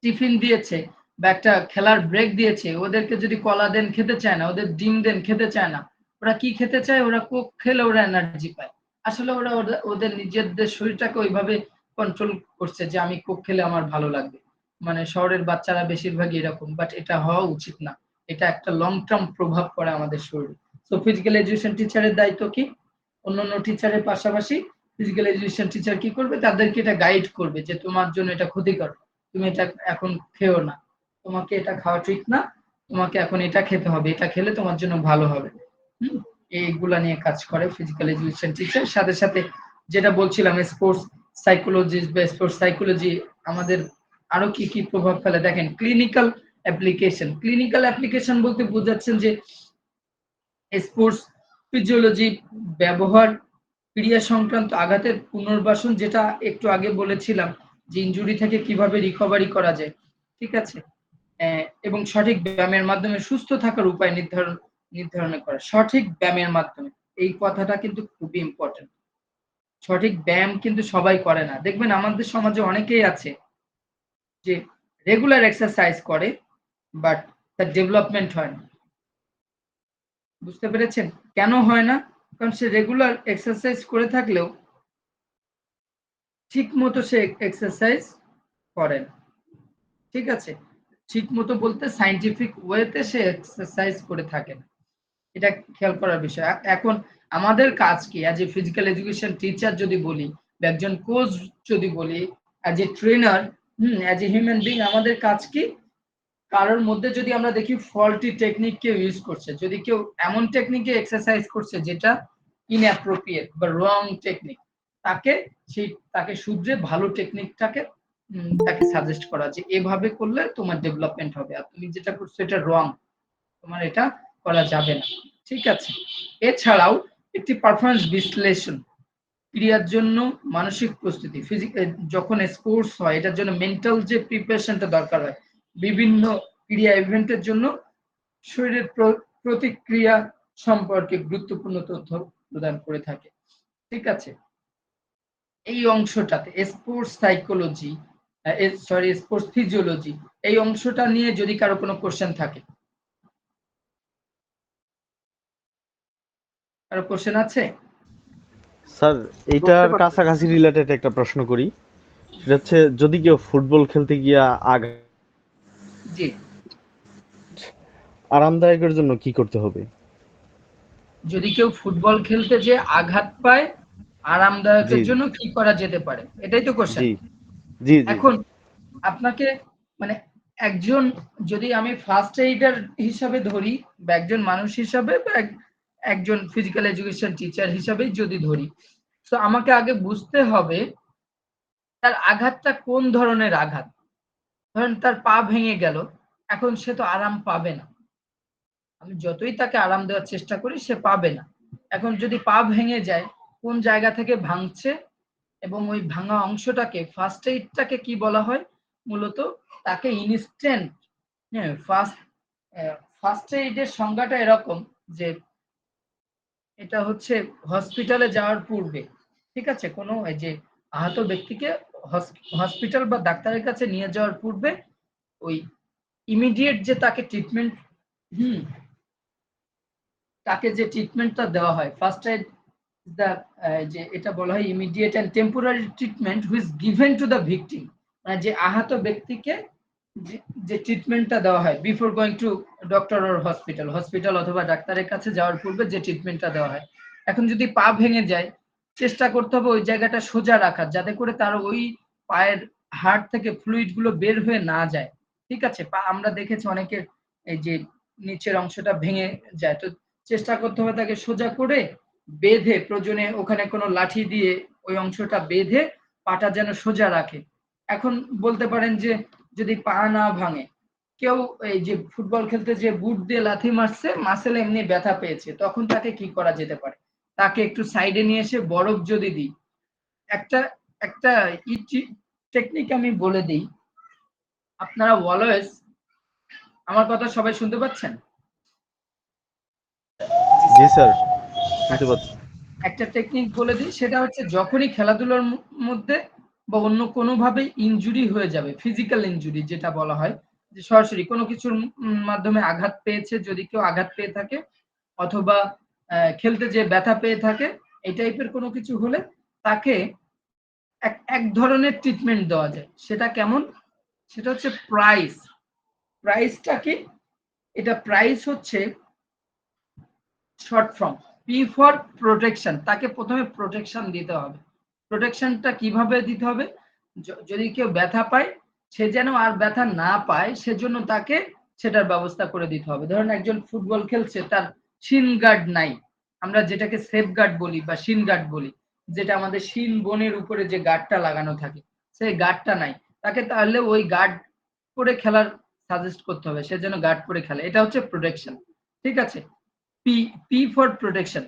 টিফিন দিয়েছে বা একটা খেলার ব্রেক দিয়েছে, ওদেরকে যদি কলা দেন খেতে চায় না, ওদের ডিম দেন খেতে চায় না, ওরা কি খেতে চায়, ওরা কোক খেলে ওরা এনার্জি পায়। আসলে ওরা ওদের নিজেদের শরীরটাকে ওইভাবে কন্ট্রোল করছে যে আমি কোক খেলে আমার ভালো লাগবে। মানে শহরের বাচ্চারা বেশিরভাগই এরকম, বাট এটা হওয়া উচিত না। এটা একটা লং টার্ম প্রভাব পড়ে আমাদের শরীরে। সো ফিজিক্যাল এডুকেশন টিচারের দায়িত্ব কি, অন্যান্য টিচারের পাশাপাশি ফিজিক্যাল এডুকেশন টিচার কি করবে, তাদেরকে এটা গাইড করবে যে তোমার জন্য এটা ক্ষতিকর, তুমি এটা এখন খেও না, তোমাকে এটা খাওয়া ঠিক না, তোমাকে এখন এটা খেতে হবে, এটা খেলে তোমার জন্য ভালো হবে। এইগুলা নিয়ে কাজ করে ফিজিক্যাল এডুকেশন টিচার। সাথে সাথে যেটা বলছিলাম স্পোর্টস সাইকোলজিস্ট বা স্পোর্টস সাইকোলজি আমাদের আরো কি কি প্রভাব ফেলে দেখেন। ক্লিনিক্যাল অ্যাপ্লিকেশন, ক্লিনিক্যাল অ্যাপ্লিকেশন বলতে বোঝাচ্ছেন যে স্পোর্টস ফিজিওলজি ব্যবহার, ক্রিয়া সংক্রান্ত আঘাতের পুনর্বাসন, যেটা একটু আগে বলেছিলাম যে ইনজুরি থেকে কিভাবে রিকভারি করা যায়, ঠিক আছে, এবং সঠিক ব্যায়ামের মাধ্যমে সুস্থ থাকার উপায় নির্ধারণ করা, সঠিক ব্যায়ামের মাধ্যমে। এই কথাটা কিন্তু খুবই ইম্পর্টেন্ট। সঠিক ব্যায়াম কিন্তু সবাই করে না, দেখবেন আমাদের সমাজে অনেকেই আছে যে রেগুলার এক্সারসাইজ করে বাট তার ডেভেলপমেন্ট হয় না। বুঝতে পেরেছেন কেন হয় না? কারণ সে রেগুলার এক্সারসাইজ করে থাকলেও ঠিক মতো সে এক্সারসাইজ করে না। ঠিক আছে, ঠিক মতো বলতে সায়েন্টিফিক ওয়েতে সে এক্সারসাইজ করে থাকে না। এটা খেয়াল করার বিষয়। এখন আমাদের কাজ কি as a physical education teacher যদি বলি, বা একজন কোচ যদি বলি, as a trainer, as a human being, আমাদের কাজ কি, কারোর মধ্যে যদি আমরা দেখি ফল্টি টেকনিক কেউ ইউজ করছে, যদি কেউ এমন টেকনিকে এক্সারসাইজ করছে যেটা ইনঅ্যাপ্রোপ্রিয়েট বা রং টেকনিক, তাকে তাকে শুধরে ভালো টেকনিকটাকে তাকে সাজেস্ট করা যে এভাবে করলে তোমার ডেভেলপমেন্ট হবে, আর তুমি যেটা করছো এটা রং, তোমার এটা করা যাবে না। ঠিক আছে, এছাড়াও একটি পারফরমেন্স বিশ্লেষণ, ক্রিয়ার জন্য মানসিক প্রস্তুতি, যখন স্পোর্টস হয় এটার জন্য মেন্টাল যে প্রিপারেশনটা দরকার হয়, বিভিন্ন ক্রিয়া ইভেন্টের জন্য শরীরের প্রতিক্রিয়া সম্পর্কে গুরুত্বপূর্ণ তথ্য প্রদান করে থাকে। ঠিক আছে, এই অংশটাতে স্পোর্টস সাইকোলজি, স্পোর্টস ফিজিওলজি, এই অংশটা নিয়ে যদি কারো কোনো কোশ্চেন থাকে, কারো কোশ্চেন আছে? স্যার এইটার কাছাকাছি রিলেটেড একটা প্রশ্ন করি, সেটা হচ্ছে যদি কেউ ফুটবল খেলতে গিয়া জি, আরামদায়কের জন্য কি করতে হবে? যদি কেউ ফুটবল খেলতে যে আঘাত পায়, জি আরামদায়কের জন্য কি করা যেতে পারে, এটাই তো কোশ্চেন। জি জি জি এখন আপনাকে মানে একজন, যদি আমি ফার্স্ট এইডার হিসাবে ধরি বা একজন মানুষ হিসাবে বা একজন ফিজিক্যাল এডুকেশন টিচার হিসাবে যদি ধরি, তো আমাকে আগে বুঝতে হবে তার আঘাতটা কোন ধরনের আঘাত। ধরেন তার পা ভেঙে গেল, এখন সে তো আরাম পাবে না, আমি যতই তাকে আরাম দেওয়ার চেষ্টা করি সে পাবে না। এখন যদি পা ভেঙে যায়, কোন জায়গা থেকে ভাঙছে, এবং ওই ভাঙা অংশটাকে ফার্স্ট এইডটাকে কি বলা হয়, মূলত তাকে ইনস্ট্যান্ট, হ্যাঁ, ফার্স্ট এইডের সংজ্ঞাটা এরকম যে এটা হচ্ছে হসপিটালে যাওয়ার পূর্বে, ঠিক আছে, কোনো এই যে আহত ব্যক্তিকে হসপিটাল বা ডাক্তারের কাছে নিয়ে যাওয়ার পূর্বে ওই ইমিডিয়েট যে তাকে ট্রিটমেন্ট, হুম তাকে যে ট্রিটমেন্টটা দেওয়া হয় ফার্স্ট এইড, দ্য যে এটা বলা হয় immediate and temporary treatment which given to the victim, মানে যে আহত ব্যক্তিকে যে ট্রিটমেন্টটা দেওয়া হয় before going to doctor or hospital অথবা ডাক্তারের কাছে যাওয়ার পূর্বে যে ট্রিটমেন্টটা দেওয়া হয়। এখন যদি পা ভেঙে যায়, চেষ্টা করতে হবে ওই জায়গাটা সোজা রাখার, যাতে করে তার ওই পায়ের হাড় থেকে ফ্লুইড গুলো বের হয়ে না যায়। ঠিক আছে, পা আমরা দেখেছি অনেকের এই যে নিচের অংশটা ভেঙে যায়, তো চেষ্টা করতে হবে তাকে সোজা করে বেঁধে, প্রয়োজনে ওখানে কোনো লাঠি দিয়ে ওই অংশটা বেঁধে পাটা যেন সোজা রাখে। এখন বলতে পারেন যে যদি পা না ভাঙে, কেউ এই যে ফুটবল খেলতে যে বুট দিয়ে লাথি মারছে, মাসেল এমনি ব্যথা পেয়েছে, তখন তাকে কি করা যেতে পারে? তাকে একটু সাইডে নিয়ে এসে বরফ যদি দিই, একটা একটা টেকনিক আমি বলে দিই, আপনারা অলওয়েজ, আমার কথা সবাই শুনতে পাচ্ছেন? জি স্যার, শুনতে আচ্ছা, পাচ্ছি। একটা টেকনিক বলে দিই, সেটা হচ্ছে যখনই খেলাধুলার মধ্যে বা অন্য কোনোভাবে ইনজুরি হয়ে যাবে, ফিজিক্যাল ইনজুরি যেটা বলা হয়, যে সরাসরি কোনো কিছুর মাধ্যমে আঘাত পেয়েছে, যদি কেউ আঘাত পেয়ে থাকে অথবা খেলতে যেয়ে ব্যথা পেয়ে থাকে, এই টাইপের কোনো কিছু হলে তাকে এক ধরনের ট্রিটমেন্ট দেওয়া যায়। সেটা কেমন? সেটা হচ্ছে প্রাইস। প্রাইসটা কি? এটা প্রাইস হচ্ছে short form, P for protection. তাকে প্রথমে প্রোটেকশন দিতে হবে। প্রোটেকশনটা কিভাবে দিতে হবে? যদি কেউ ব্যথা পায়, সে যেন আর ব্যথা না পায়, সেজন্য তাকে সেটার ব্যবস্থা করে দিতে হবে। ধরুন একজন ফুটবল খেলছে, তার শিন গার্ড নাই, আমরা যেটাকে সেফ গার্ড বলি বা শিন গার্ড বলি, যেটা আমাদের শিন বোনের উপরে যে গার্ডটা লাগানো থাকে, সেই গার্ডটা নাই, তাকে তাহলে ওই গার্ড পরে খেলার সাজেস্ট করতে হবে, সে যেন গার্ড পরে খেলে। এটা হচ্ছে প্রোটেকশন। ঠিক আছে, P P for protection.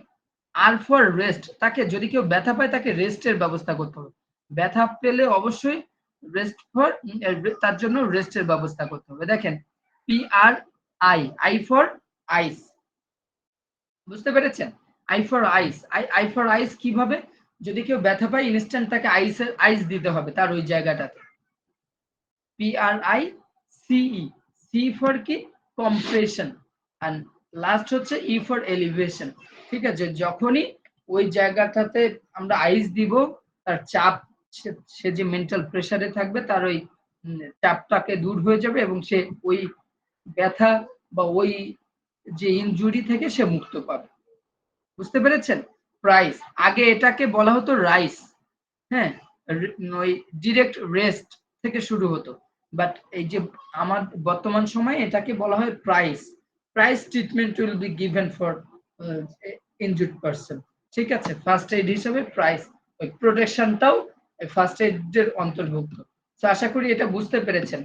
R for rest, তাকে যদি কেউ ব্যথা পায় তাকে রেস্টের ব্যবস্থা করতে হবে। ব্যথা পেলে অবশ্যই রেস্ট ফর, তার জন্য রেস্টের ব্যবস্থা করতে হবে। দেখেন, P R I, I for ice, বুঝতে পেরেছেন? I for ice, I for ice কিভাবে? যদি কেউ ব্যথা পায় ইনস্ট্যান্ট তাকে আইস দিতে হবে তার ওই জায়গাটাতে। P R I C E, C for কি? কম্প্রেশন। এন্ড লাস্ট হচ্ছে ই ফর এলিভেশন। ঠিক আছে, যখনই ওই জায়গাটাতে আমরা আইস দিব, তার চাপ, সে যে মেন্টাল প্রেসারে থাকবে, তার ওই চাপটাকে দূর হয়ে যাবে এবং সে ওই ব্যথা বা ওই যে ইনজুরি থেকে সে মুক্ত পাবে। বুঝতে পেরেছেন? প্রাইস, আগে এটাকে বলা হতো রাইস, হ্যাঁ, ওই ডিরেক্ট রেস্ট থেকে শুরু হতো, বাট এই যে আমার বর্তমান সময়ে এটাকে বলা হয় price. Price treatment will be given for injured person. ঠিক আছে, ফার্স্ট এইড হিসেবে প্রাইস, ওই প্রোটেকশনটাও ফার্স্ট এইডের অন্তর্ভুক্ত। তো আশা করি এটা বুঝতে পেরেছেন।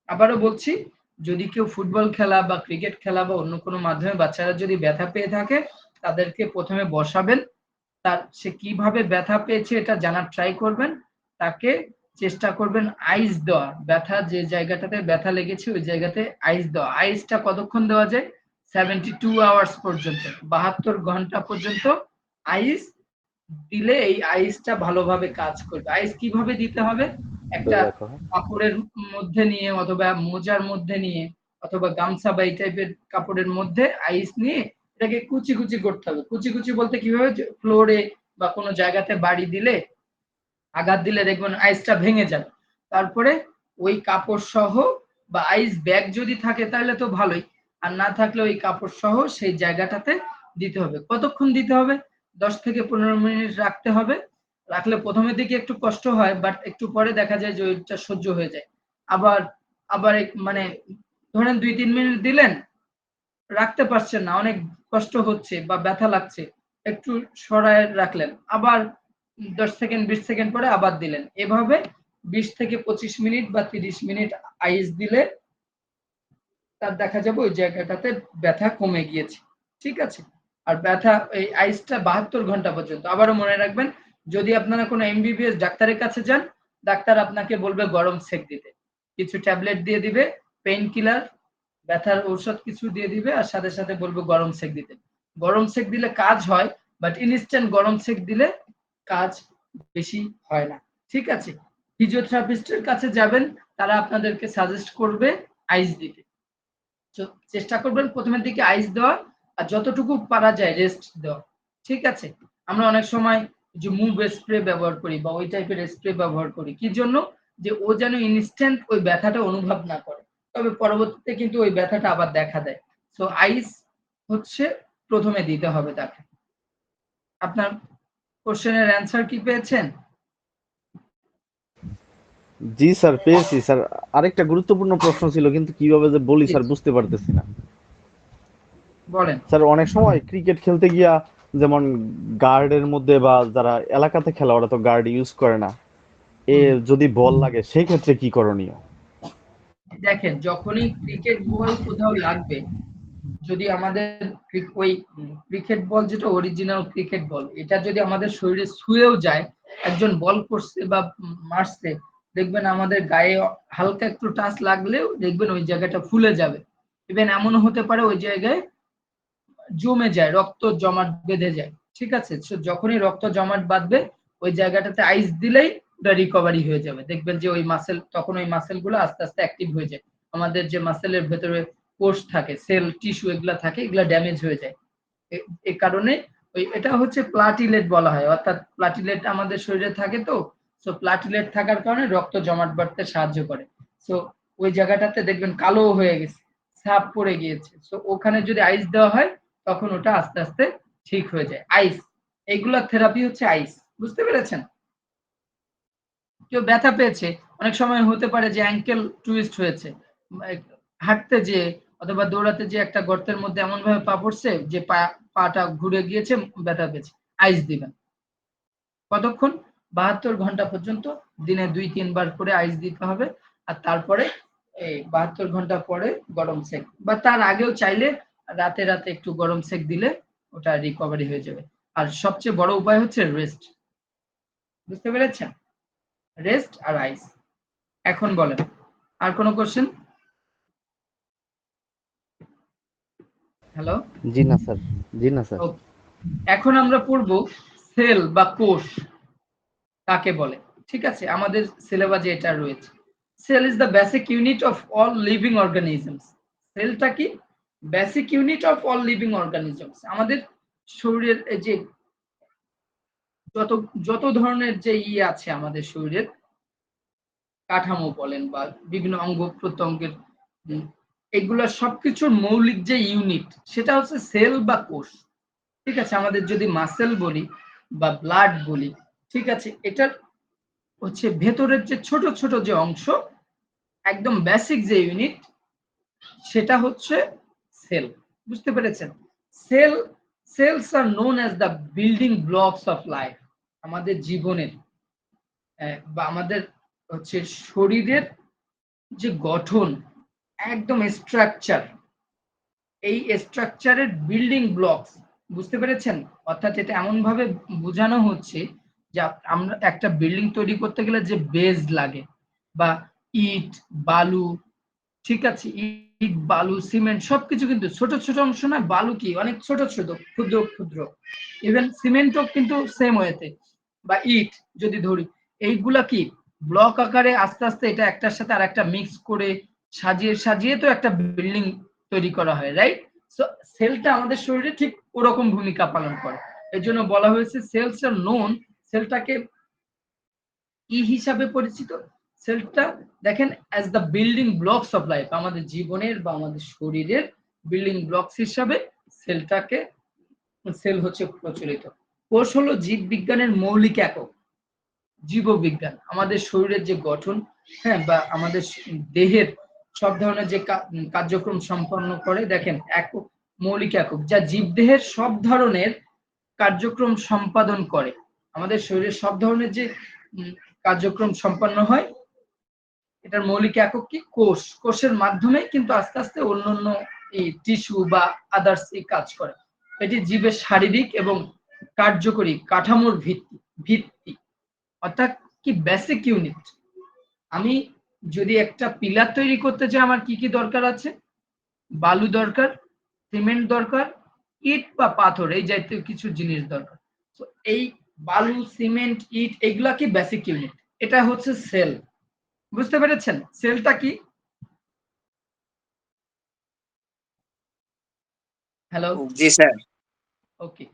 আবারও বলছি, যদি কেউ ফুটবল খেলা বা ক্রিকেট খেলা বা অন্য কোনো মাধ্যমে বাচ্চারা যদি ব্যথা পেয়ে থাকে, তাদেরকে প্রথমে বসাবেন, তার সে কিভাবে ব্যথা পেয়েছে এটা জানার ট্রাই করবেন, তাকে চেষ্টা করবেন আইস দেওয়া, ব্যথা যে জায়গাটাতে ব্যথা লেগেছে ওই জায়গাতে আইস দেওয়া। আইসটা কতক্ষণ দেওয়া যায়? 72 আওয়ার্স পর্যন্ত, 72 ঘন্টা পর্যন্ত আইস দিলে এই আইসটা ভালোভাবে কাজ করবে। আইস কিভাবে দিতে হবে? একটা কাপড়ের মধ্যে নিয়ে অথবা মোজার মধ্যে নিয়ে অথবা গামছা বা এই টাইপের কাপড়ের মধ্যে আইস নিয়ে এটাকে কুচি কুচি করতে হবে। কুচি কুচি বলতে কিভাবে? ফ্লোরে বা কোনো জায়গাতে বাড়ি দিলে, আঘাত দিলে দেখবেন আইসটা ভেঙে যাবে। তারপরে ওই কাপড় সহ বা আইস ব্যাগ যদি থাকে তাহলে তো ভালোই, আর না থাকলে ওই কাপড় সহ সেই জায়গাটাতে দিতে হবে। কতক্ষণ দিতে হবে? 10 থেকে 15 মিনিট রাখতে হবে। রাখলে প্রথমের দিকে একটু কষ্ট হয়, বাট একটু পরে দেখা যায় যে ওইটা সহ্য হয়ে যায়। আবার আবার মানে ধরেন 2-3 মিনিট দিলেন, রাখতে পারছেন না, অনেক কষ্ট হচ্ছে বা ব্যথা লাগছে, একটু সরায় রাখলেন, আবার 10 সেকেন্ড 20 সেকেন্ড পরে আবার দিলেন। এভাবে 20 থেকে 25 মিনিট বা 30 মিনিট আইস দিলে তার দেখা যাবে ওই জায়গাটাতে ব্যথা কমে গিয়েছে। ঠিক আছে, আর ব্যথা এই আইসটা 72 ঘন্টা পর্যন্ত। আবারও মনে রাখবেন, যদি আপনারা কোনো এমবিবিএস ডাক্তারের কাছে যান, ডাক্তার আপনাকে বলবে গরম সেক দিতে, কিছু ট্যাবলেট দিয়ে দিবে, পেইন কিলার, ব্যথার ঔষধ কিছু দিয়ে দিবে, আর সাথে সাথে বলবে গরম সেক দিতে। গরম সেক দিলে কাজ হয়, বাট ইনস্ট্যান্ট গরম সেক দিলে কাজ বেশি হয় না। ঠিক আছে, ফিজিওথেরাপিস্টের কাছে যাবেন, তারা আপনাদেরকে সাজেস্ট করবে আইস দিতে। চেষ্টা করবেন প্রথমের দিকে আইস দেওয়া, আর যতটুকু পারা যায় রেস্ট দেওয়া। ঠিক আছে, আমরা অনেক সময় যে মুভ স্প্রে ব্যবহার করি বা ওই টাইপের স্প্রে ব্যবহার করি কি জন্য, যে ও যেন ইনস্ট্যান্ট ওই ব্যথাটা অনুভব না করে, তবে পরবর্তীতে কিন্তু ওই ব্যথাটা আবার দেখা দেয়। সো আইস হচ্ছে প্রথমে দিতে হবে তাকে। আপনার কোশ্চেনের অ্যান্সার কি পেয়েছেন? জি স্যার, পেয়েছি স্যার। আরেকটা গুরুত্বপূর্ণ প্রশ্ন ছিল, কিন্তু কিভাবে যে বলি জি, স্যার বুঝতে পারতেছি না। বলেন। স্যার অনেক সময় ক্রিকেট খেলতে গিয়া, যেমন গার্ডের মধ্যে বা যারা এলাকাতে খেলা ওরা তো গার্ড ইউজ করে না, এ হুম। যদি বল লাগে সেই ক্ষেত্রে কি করণীয়? দেখেন, যখনই ক্রিকেট বল কোথাও লাগবে, যদি আমাদের ওই ক্রিকেট বল যেটা অরিজিনাল ক্রিকেট বল, এটা যদি আমাদের শরীরে ছুঁয়েও যায়, একজন বল করছে বা মারছে, দেখবেন আমাদের গায়ে হালকা একটু টাচ লাগলেও দেখবেন ওই জায়গাটা ফুলে যাবে। ইভেন এমনও হতে পারে ওই জায়গায় জমে যায়, রক্ত জমাট বেঁধে যায়। ঠিক আছে, যখনই রক্ত জমাট বাঁধবে ওই জায়গাটাতে আইস দিলেই ওটা রিকভারি হয়ে যাবে। দেখবেন যে ওই মাসেল, তখন ওই মাসেল গুলো আস্তে আস্তে অ্যাক্টিভ হয়ে যায়। আমাদের যে মাসেলের ভেতরে কোষ থাকে, সেল টিস্যু এগুলা থাকে, এগুলা ড্যামেজ হয়ে যায়। এ কারণে ওই এটা হচ্ছে প্লাটিলেট বলা হয়, অর্থাৎ প্লাটিলেট আমাদের শরীরে থাকে। তো সো প্লাটিলেট থাকার কারণে রক্ত জমাট বাঁধতে সাহায্য করে। সো ওই জায়গাটাতে দেখবেন কালো হয়ে গেছে, ছাপ পড়ে গিয়েছে, সো ওখানে যদি আইস দেওয়া হয় তখন ওটা আস্তে আস্তে ঠিক হয়ে যায়। আইস, এইগুলার থেরাপি হচ্ছে আইস। বুঝতে পেরেছেন? কেউ ব্যথা পেয়েছে, অনেক সময় হতে পারে যে অ্যাঙ্কেল টুইস্ট হয়েছে, হাঁটতে যে অথবা দৌড়াতে যে একটা গর্তের মধ্যে এমন ভাবে পা পড়ছে যে পাটা ঘুরে গিয়েছে, ব্যথা পেয়েছে, আইস দিবেন। কতক্ষণ? ৭২ ঘন্টা পর্যন্ত দিনে ২-৩ বার করে আইস দিতে হবে। আর তারপরে এই ৭২ ঘন্টা পরে গরম সেক, বা তার আগেও চাইলে রাতে রাতে একটু গরম সেক দিলে ওটা রিকভারি হয়ে যাবে। আর সবচেয়ে বড় উপায় হচ্ছে রেস্ট। বুঝতে পেরেছেন? রেস্ট আর আইস। এখন বলেন, আর কোনো কোশ্চেন? হ্যালো? জি না স্যার। জি না স্যার। ওকে, এখন আমরা পড়বো সেল বা কোষ কাকে বলে। ঠিক আছে, আমাদের সিলেবাসে এটা রয়েছে। Cell is the basic unit of all living organisms. সেলটা কি? Basic unit of all living organisms. আমাদের শরীরের এই যে যত যত ধরনের যে আছে আমাদের শরীরের কাঠামো বলেন বা বিভিন্ন অঙ্গ প্রত্যঙ্গের, এগুলা সবকিছুর মৌলিক যে ইউনিট সেটা হচ্ছে সেল বা কোষ। ঠিক আছে, আমাদের যদি মাসেল বলি বা ব্লাড বলি, ঠিক আছে, এটার হচ্ছে ভেতরের যে ছোট ছোট যে অংশ, একদম বেসিক যে ইউনিট, সেটা হচ্ছে সেল। বুঝতে পেরেছেন? Cell, cells are known as the building blocks of life. আমাদের জীবনের বা আমাদের হচ্ছে শরীরের যে গঠন, একদম স্ট্রাকচার, এই স্ট্রাকচারের বিল্ডিং ব্লকস। বুঝতে পেরেছেন? অর্থাৎ এটা এমন ভাবে বোঝানো হচ্ছে যে আমরা একটা বিল্ডিং তৈরি করতে গেলে যে বেজ লাগে বা ইট, বালু, ঠিক আছে, ইট, বালু, সিমেন্ট সবকিছু কিন্তু ছোট ছোট অংশ নয়। বালু কি অনেক ছোট ছোট, ক্ষুদ্র ক্ষুদ্র। ইভেন সিমেন্টও কিন্তু সেম ওয়েতে, বা ইট যদি ধরি, এইগুলা কি ব্লক আকারে আস্তে আস্তে এটা একটার সাথে আর একটা মিক্স করে সাজিয়ে সাজিয়ে তো একটা বিল্ডিং তৈরি করা হয়, রাইট? সো সেলটা আমাদের শরীরে ঠিক ওরকম ভূমিকা পালন করে। এর জন্য বলা হয়েছে সেলস আর নোন। সেলটাকে কি হিসাবে পরিচিত? সেলটা দেখেন as the building blocks of life, আমাদের জীবনের বা আমাদের শরীরের বিল্ডিং ব্লকস হিসাবে সেলটাকে, সেল হচ্ছে প্রচলিত। কোষ হলো জীববিজ্ঞানের মৌলিক একক। জীববিজ্ঞান আমাদের শরীরের যে গঠন, হ্যাঁ, বা আমাদের দেহের সব ধরনের যে কার্যক্রম সম্পন্ন করে, দেখেন একক, মৌলিক একক যা জীবদেহের সব ধরনের কার্যক্রম সম্পাদন করে। আমাদের শরীরের সব ধরনের যে কার্যক্রম সম্পন্ন হয়, এটার মৌলিক একক কি? কোষ। কোষের মাধ্যমে কিন্তু আস্তে আস্তে অন্যান্য এই টিস্যু বা আদার্স এই কাজ করে। এটি জীবের শারীরিক এবং কার্যকরী কাঠামোর ভিত্তি ভিত্তি অর্থাৎ কি বেসিক ইউনিট। আমি যদি একটা পিলার তৈরি করতে চাই, আমার কি কি দরকার আছে? বালু দরকার, সিমেন্ট দরকার, ইট বা পাথর এই জাতীয় কিছু জিনিস দরকার। তো এই বালু, সিমেন্ট, ইট এগুলা কি বেসিক ইউনিট। এটা হচ্ছে সেল। বুঝতে পেরেছেন সেলটা কি? হ্যালো? জি স্যার। ওকে,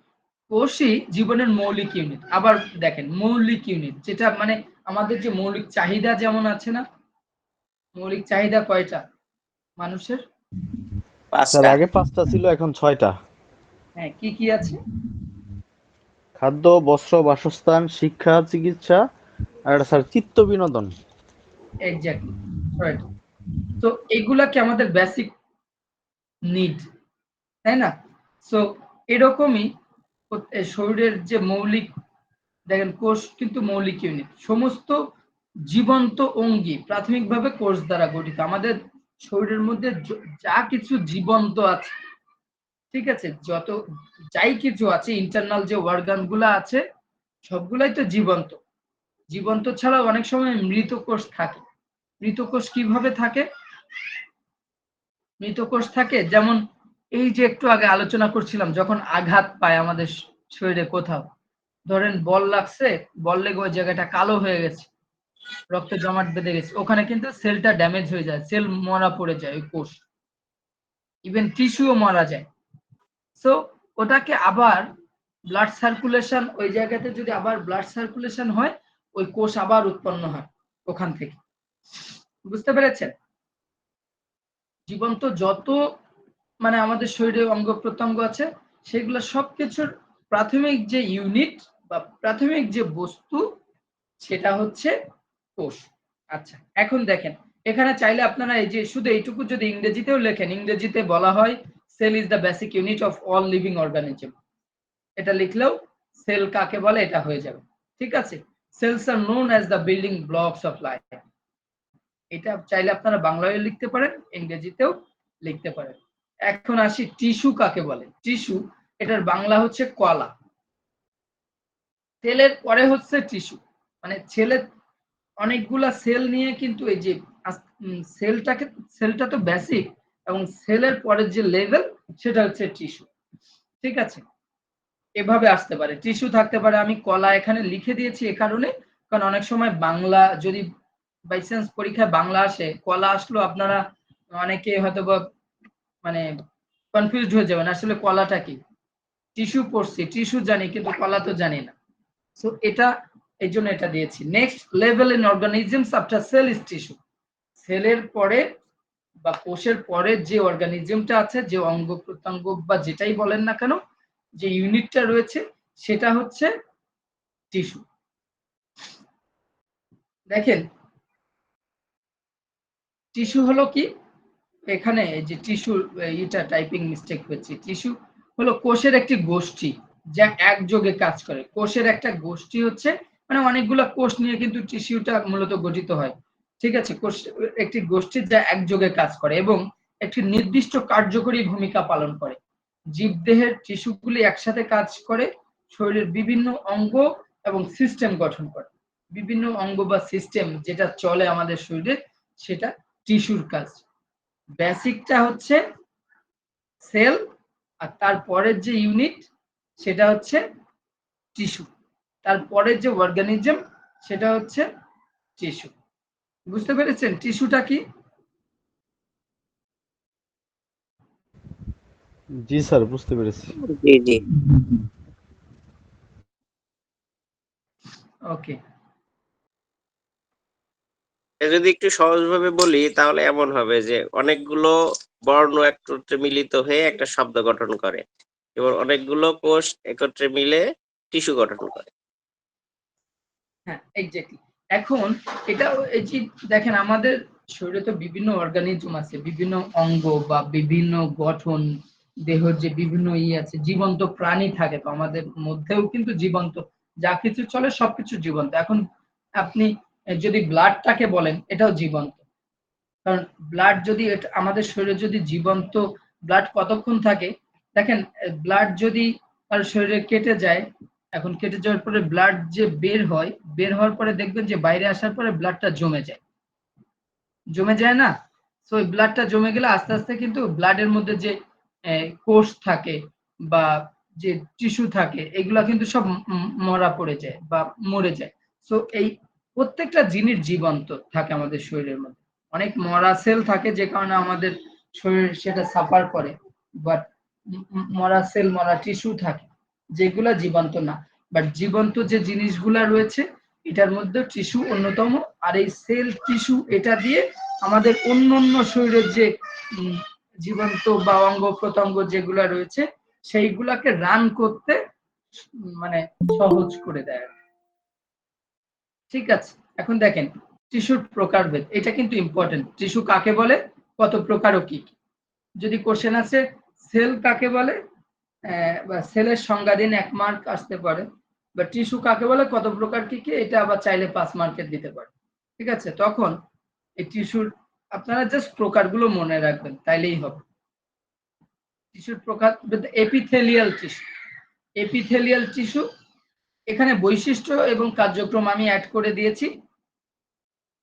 কোষই জীবনের মৌলিক ইউনিট। আবার দেখেন মৌলিক ইউনিট যেটা মানে আমাদের যে মৌলিক চাহিদা যেমন আছে না, মৌলিক চাহিদা কয়টা মানুষের? স্যার 5টা। আগে 5টা ছিল, এখন 6টা। হ্যাঁ, কি কি আছে? খাদ্য, বস্ত্র, বাসস্থান, শিক্ষা, চিকিৎসা, আর একটা স্যার চিত্ত বিনোদন। Exactly, right. তো এগুলা কি আমাদের বেসিক নিড, তাই না? সো এরকমই শরীরের যে মৌলিক, দেখেন কোষ কিন্তু মৌলিক ইউনিট। সমস্ত জীবন্ত অঙ্গি প্রাথমিকভাবে কোষ দ্বারা গঠিত। আমাদের শরীরের মধ্যে যা কিছু জীবন্ত আছে, ঠিক আছে, যত যাই কিছু আছে, ইন্টারনাল যে অর্গান গুলা আছে সবগুলাই তো জীবন্ত। জীবন্ত ছাড়াও অনেক সময় মৃত কোষ থাকে। মৃত কোষ কিভাবে থাকে? মৃত কোষ থাকে যেমন এই যে একটু আগে আলোচনা করছিলাম, যখন আঘাত পায় আমাদের শরীরে কোথাও, ধরেন বল লাগছে, বল লেগে ওই জায়গাটা কালো হয়ে গেছে, রক্ত জমাট বেঁধে গেছে, ওখানে কিন্তু সেলটা ড্যামেজ হয়ে যায়, সেল মরা পড়ে যায়, ওই কোষ, ইভেন টিস্যুও মারা যায়। সো ওটাকে আবার ব্লাড সার্কুলেশন, ওই জায়গাতে যদি আবার ব্লাড সার্কুলেশন হয়, ওই কোষ আবার উৎপন্ন হয় ওখান থেকে। বুঝতে পেরেছেন? জীবন্ত যত মানে আমাদের শরীরে অঙ্গ প্রত্যঙ্গ আছে, সেগুলো সবকিছুর প্রাথমিক যে ইউনিট বা প্রাথমিক যে বস্তু, সেটা হচ্ছে কোষ। আচ্ছা, এখন দেখেন এখানে চাইলে আপনারা এই যে শুধু এইটুকু যদি ইংরেজিতেও লেখেন, ইংরেজিতে বলা হয় cell is the basic unit of all living organism. এটা লিখলেও সেল কাকে বলে এটা হয়ে যাবে, ঠিক আছে? Cells are known as the building blocks of life. এটা চাইলে আপনারা বাংলায় লিখতে পারেন, ইংরেজিতেও লিখতে পারেন। এখন আসি টিস্যু কাকে বলে। টিস্যু, এটার বাংলা হচ্ছে কলা। সেলের পরে হচ্ছে টিস্যু, মানে ছেলে অনেকগুলা সেল নিয়ে কিন্তু এই যে সেলটা তো বেসিক, এবং সেলের পরের যে লেভেল সেটা হচ্ছে টিস্যু, ঠিক আছে? এভাবে আসতে পারে, টিস্যু থাকতে পারে। আমি কলা এখানে লিখে দিয়েছি এ কারণে, কারণ অনেক সময় বাংলা যদি বাই চান্স পরীক্ষায় বাংলা আসে, কলা আসলো, আপনারা অনেকে হয়তো মানে কনফিউজড হয়ে যাবেন আসলে কলাটা কি। টিস্যু পড়ছি, টিস্যু জানি, কিন্তু কলা তো জানি না। সো এটা এই জন্য এটা দিয়েছি। Next level in organisms after sale is tissue. সেলের পরে বা কোষের পরে যে অর্গানিজমটা আছে, যে অঙ্গ প্রত্যঙ্গ বা যেটাই বলেন না কেন, যে ইউনিটটা রয়েছে, সেটা হচ্ছে টিস্যু। দেখেন টিস্যু হলো কি, এখানে যে টিস্যু, এটা টাইপিং মিস্টেক হয়েছে। টিস্যু হলো কোষের একটি গোষ্ঠী যা একযোগে কাজ করে। কোষের একটা গোষ্ঠী হচ্ছে মানে অনেকগুলো কোষ নিয়ে কিন্তু টিস্যুটা মূলত গঠিত হয়, ঠিক আছে? কোষ একটি গোষ্ঠী যা একযোগে কাজ করে এবং একটি নির্দিষ্ট কার্যকরী ভূমিকা পালন করে। জীবদেহের টিস্যুগুলি একসাথে কাজ করে শরীরের বিভিন্ন অঙ্গ এবং সিস্টেম গঠন করে। বিভিন্ন অঙ্গ বা সিস্টেম যেটা চলে আমাদের শরীরে, সেটা টিস্যুর কাজ। বেসিকটা হচ্ছে সেল, আর তারপরের যে ইউনিট সেটা হচ্ছে টিস্যু, তারপরের যে অর্গানিজম সেটা হচ্ছে টিস্যু। বুঝতে পেরেছেন টিস্যুটা কি? জি স্যার, বুঝতে পেরেছি। জি জি। ওকে, যদি একটু সহজভাবে বলি তাহলে এমন হবে যে অনেকগুলো বর্ণ একত্রে মিলিত হয়ে একটা শব্দ গঠন করে এবং অনেকগুলো কোষ একত্রে মিলে টিস্যু গঠন করে। হ্যাঁ এক্স্যাক্টলি। এখন এটা এই যে দেখেন আমাদের শরীরে তো বিভিন্ন অর্গানিজম আছে, বিভিন্ন অঙ্গ বা বিভিন্ন গঠন, দেহের যে বিভিন্ন আছে, জীবন্ত প্রাণী থাকে, তো আমাদের মধ্যেও কিন্তু জীবন্ত যা কিছু চলে সবকিছু জীবন্ত। এখন আপনি যদি ব্লাডটাকে বলেন, এটাও জীবন্ত, কারণ ব্লাড যদি আমাদের শরীরে যদি জীবন্ত, ব্লাড কতক্ষণ থাকে? দেখেন ব্লাড যদি তার শরীরে কেটে যায়, এখন কেটে যাওয়ার পরে ব্লাড যে বের হয়, বের হওয়ার পরে দেখবেন যে বাইরে আসার পরে ব্লাডটা জমে যায়, জমে যায় না? তো ওই ব্লাডটা জমে গেলে আস্তে আস্তে কিন্তু ব্লাডের মধ্যে যে কোষ থাকে বা যে টিস্যু থাকে, এগুলা কিন্তু সব মরা পড়ে যায় বা মরে যায়। তো এই প্রত্যেকটা জিনিস জীবন্ত থাকে আমাদের শরীরের মধ্যে। অনেক মরা সেল থাকে যে কারণে আমাদের শরীর সেটা সাফার করে, বাট মরা সেল, মরা টিস্যু থাকে। যেগুলা জীবন্ত না, বাট জীবন্ত যে জিনিসগুলা রয়েছে এটার মধ্যে টিস্যু অন্যতম। আর এই সেল টিস্যু এটা দিয়ে আমাদের অন্য অন্য শরীরের যে জীবন্ত বা অঙ্গ প্রত্যঙ্গ যেগুলা রয়েছে সেইগুলাকে রান করতে মানে সহজ করে দেয়। ঠিক আছে, এখন দেখেন টিস্যুর প্রকারভেদ, এটা কিন্তু ইম্পর্টেন্ট। টিস্যু কাকে বলে, কত প্রকার ও কি কি। যদি কোশ্চেন আছে সেল কাকে বলে, বা সেলের সংজ্ঞা দিন, 1 মার্ক আসতে পারে। বা টিস্যু কাকে বলে, কত প্রকার কি কি, এটা আবার চাইলে 5 মার্কের দিতে পারে। ঠিক আছে, তখন এই টিস্যুর আপনারা জাস্ট প্রকারগুলো মনে রাখবেন, তাইলেই হবে। টিস্যুর প্রকার, এপিথেলিয়াল টিস্যু। এপিথেলিয়াল টিস্যু, এখানে বৈশিষ্ট্য এবং কার্যক্রম আমি অ্যাড করে দিয়েছি,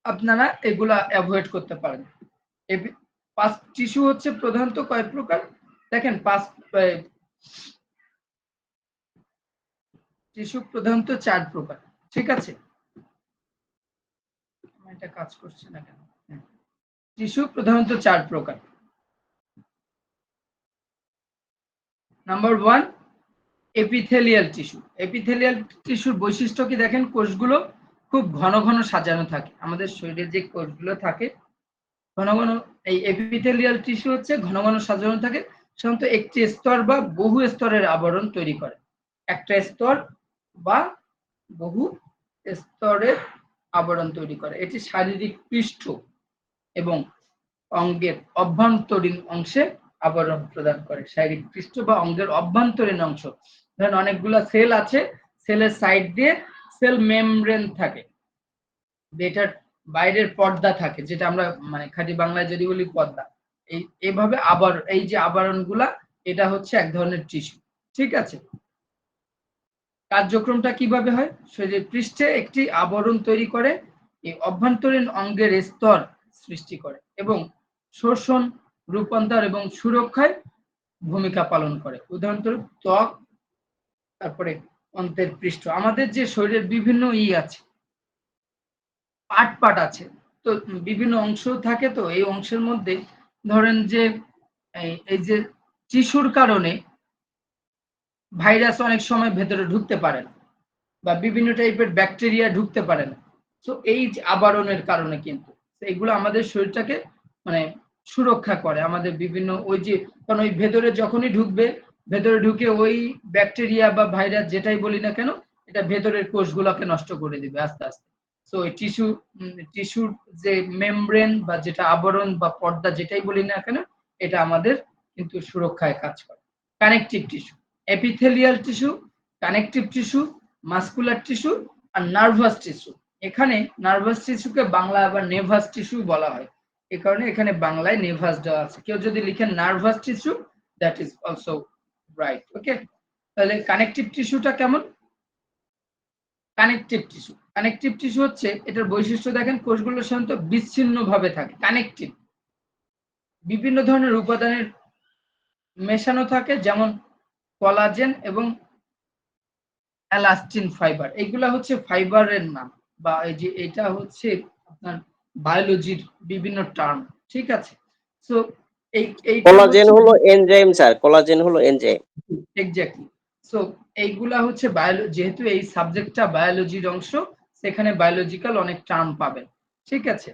আপনারা এগুলা অ্যাভয়েড করতে পারেন। টিস্যু হচ্ছে প্রধানত কয় প্রকার দেখেন, টিস্যু প্রধানত 4 প্রকার। ঠিক আছে, এটা কাজ করছে না কেন? টিস্যু প্রধানত 4 প্রকার। Number 1, epithelial tissue. এপিথেলিয়াল টিস্যুর বৈশিষ্ট্য কি দেখেন, কোষগুলো খুব ঘন ঘন সাজানো থাকে। আমাদের শরীরে যে কোষগুলো থাকে ঘন ঘন, এই এপিথেলিয়াল টিস্যু হচ্ছে ঘন ঘন সাজানো থাকে, সাধারণত একটি স্তর বা বহু স্তরের আবরণ তৈরি করে। একটা স্তর বা বহু স্তরের আবরণ তৈরি করে। এটি শারীরিক পৃষ্ঠ এবং অঙ্গের অভ্যন্তরীণ অংশে আবরণ প্রদান করে। শারীরিক পৃষ্ঠ বা অঙ্গের অভ্যন্তরীণ অংশ, ধরেন অনেকগুলা সেল আছে, সেলের সাইড দিয়ে সেল মেমব্রেন থাকে, এটার বাইরের পর্দা থাকে, যেটা আমরা মানে খাঁটি বাংলায় যদি বলি পর্দা। এইভাবে আবার এই যে আবরণগুলা, এটা হচ্ছে এক ধরনের টিস্যু। ঠিক আছে, কার্যক্রমটা কিভাবে হয়, শরীরের পৃষ্ঠে একটি আবরণ তৈরি করে, এই অভ্যন্তরীণ অঙ্গের স্তর সৃষ্টি করে এবং শোষণ, রূপান্তর এবং সুরক্ষায় ভূমিকা পালন করে। উদাহরণস্বরূপ ত্বক, তারপরে অন্ত্রের পৃষ্ঠ। আমাদের যে শরীরের বিভিন্ন আছে, পার্ট আছে, তো বিভিন্ন অংশ থাকে, তো এই অংশের মধ্যে ধরেন যে এই যে টিস্যুর কারণে ভাইরাস অনেক সময় ভেতরে ঢুকতে পারে না, বা বিভিন্ন টাইপের ব্যাকটেরিয়া ঢুকতে পারে না। তো এই যে আবরণের কারণে কিন্তু এইগুলো আমাদের শরীরটাকে মানে সুরক্ষা করে। আমাদের বিভিন্ন ওই যে, কারণ ওই ভেতরে যখনই ঢুকবে, ভেতরে ঢুকে ওই ব্যাকটেরিয়া বা ভাইরাস যেটাই বলি না কেন, এটা ভেতরের কোষগুলোকে নষ্ট করে দিবে আস্তে আস্তে। তো ওই টিস্যুর যে মেমব্রেন বা যেটা আবরণ বা পর্দা যেটাই বলি না কেন, এটা আমাদের কিন্তু সুরক্ষায় কাজ করে। Connective tissue, epithelial tissue, connective tissue, muscular tissue আর নার্ভাস টিস্যু। এখানে নার্ভাস টিস্যুকে বাংলা আবার নেভাস টিস্যু বলা হয়, এই কারণে এখানে বাংলায় নেভাস দেওয়া আছে। কেউ যদি লিখেন nervous tissue, that is also right. Okay, তাহলে কানেকটিভ টিস্যুটা কেমন? কানেকটিভ টিস্যু হচ্ছে, এটার বৈশিষ্ট্য দেখেন, কোষগুলো সাধারণত বিচ্ছিন্ন ভাবে থাকে, কানেকটিভ, বিভিন্ন ধরনের উপাদানের মেশানো থাকে, যেমন কোলাজেন এবং এলাস্টিন ফাইবার। এগুলা হচ্ছে ফাইবারের নাম, বা এই যে এটা হচ্ছে আপনার বায়োলজির বিভিন্ন টার্ম। ঠিক আছে, সো কোলাজেন হলো এনজাইম স্যার, কোলাজেন হলো এনজাইম। এক্স্যাক্টলি। সো এইগুলা হচ্ছে যেহেতু এই সাবজেক্টটা বায়োলজির অংশ, সেখানে বায়োলজিক্যাল অনেক টার্ম পাবেন। ঠিক আছে,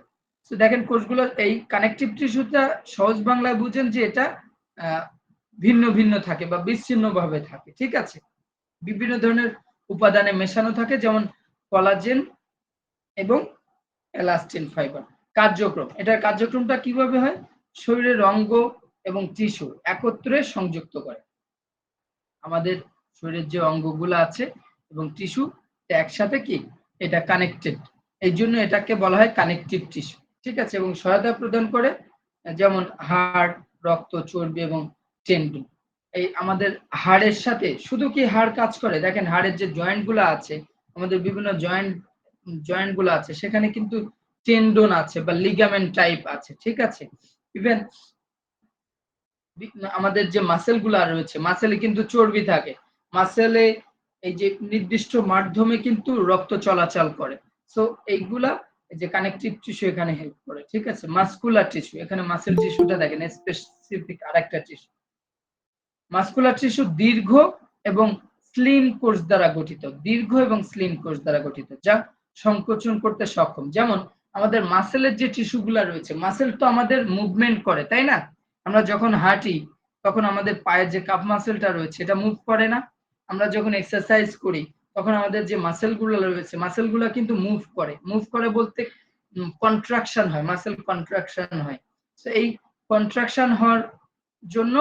তো দেখেন কোষগুলো, এই কানেকটিভ টিস্যুটা সহজ বাংলায় বুঝেন যে এটা ভিন্ন ভিন্ন থাকে বা বিচ্ছিন্ন ভাবে থাকে। ঠিক আছে, বিভিন্ন ধরনের উপাদানে মেশানো থাকে, যেমন কোলাজেন এবং এলাস্টিন ফাইবার। কার্যক্রম, এটার কার্যক্রমটা কিভাবে হয়, শরীরের অঙ্গ এবং টিস্যু একত্রে সংযুক্ত করে। আমাদের শরীরের যে অঙ্গগুলো আছে এবং টিস্যু একসাথে কি এটা কানেক্টেড, এই জন্য এটাকে বলা হয় কানেকটিভ টিস্যু। ঠিক আছে, এবং সহায়তা প্রদান করে, যেমন হাড়, রক্ত, চর্বি এবং টেন্ডন। এই আমাদের হাড়ের সাথে শুধু কি হাড় কাজ করে, দেখেন হাড়ের যে জয়েন্ট গুলো আছে, আমাদের বিভিন্ন জয়েন্ট গুলো আছে, সেখানে কিন্তু টেন্ডন আছে বা লিগামেন্ট টাইপ আছে। ঠিক আছে, ইভেন আমাদের যে মাসেল গুলা রয়েছে, মাসেলে কিন্তু চর্বি থাকে, মাসেলে এই যে নির্দিষ্ট মাধ্যমে কিন্তু রক্ত চলাচল করে। সো এইগুলা যে কানেকটিভ টিস্যু এখানে হেল্প করে। ঠিক আছে, মাসকুলার টিস্যু, এখানে মাসেল টিস্যুটা দেখেন স্পেসিফিক আরেকটা টিস্যু। মাসকুলার টিস্যু দীর্ঘ এবং স্লিম কোষ দ্বারা গঠিত, দীর্ঘ এবং স্লিম কোষ দ্বারা গঠিত, যা সংকোচন করতে সক্ষম। যেমন আমাদের মাসেলের যে টিস্যুগুলা রয়েছে, মাসেল তো আমাদের মুভমেন্ট করে, তাই না? আমরা যখন হাঁটি তখন আমাদের পায়ের যে কাফ মাসেলটা রয়েছে এটা মুভ করে না? আমরা যখন এক্সারসাইজ করি তখন আমাদের যে মাসেলগুলো রয়েছে মাসেলগুলো কিন্তু মুভ করে বলতে কন্ট্রাকশন হয়, মাসেল কন্ট্রাকশন হয়। তো এই কন্ট্রাকশন হওয়ার জন্য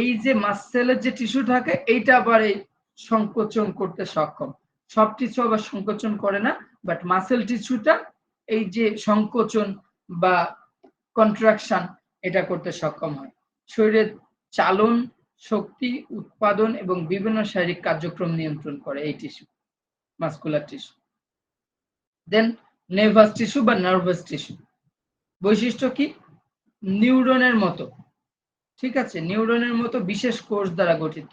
এই যে মাসেলের যে টিস্যু থাকে এইটা আবার এই সংকোচন করতে সক্ষম। সব টিস্যু আবার সংকোচন করে না, বাট মাসেল টিস্যুটা এই যে সংকোচন বা কন্ট্রাকশন এটা করতে সক্ষম হয়। শরীরের চালন, শক্তি উৎপাদন এবং বিভিন্ন শারীরিক কার্যক্রম নিয়ন্ত্রণ করে এই টিস্যু, মাসকুলার টিস্যু। দেন নের্ভাস টিস্যু বা নার্ভাস টিস্যু বৈশিষ্ট্য কি? নিউরনের মতো, ঠিক আছে, নিউরনের মতো বিশেষ কোষ দ্বারা গঠিত।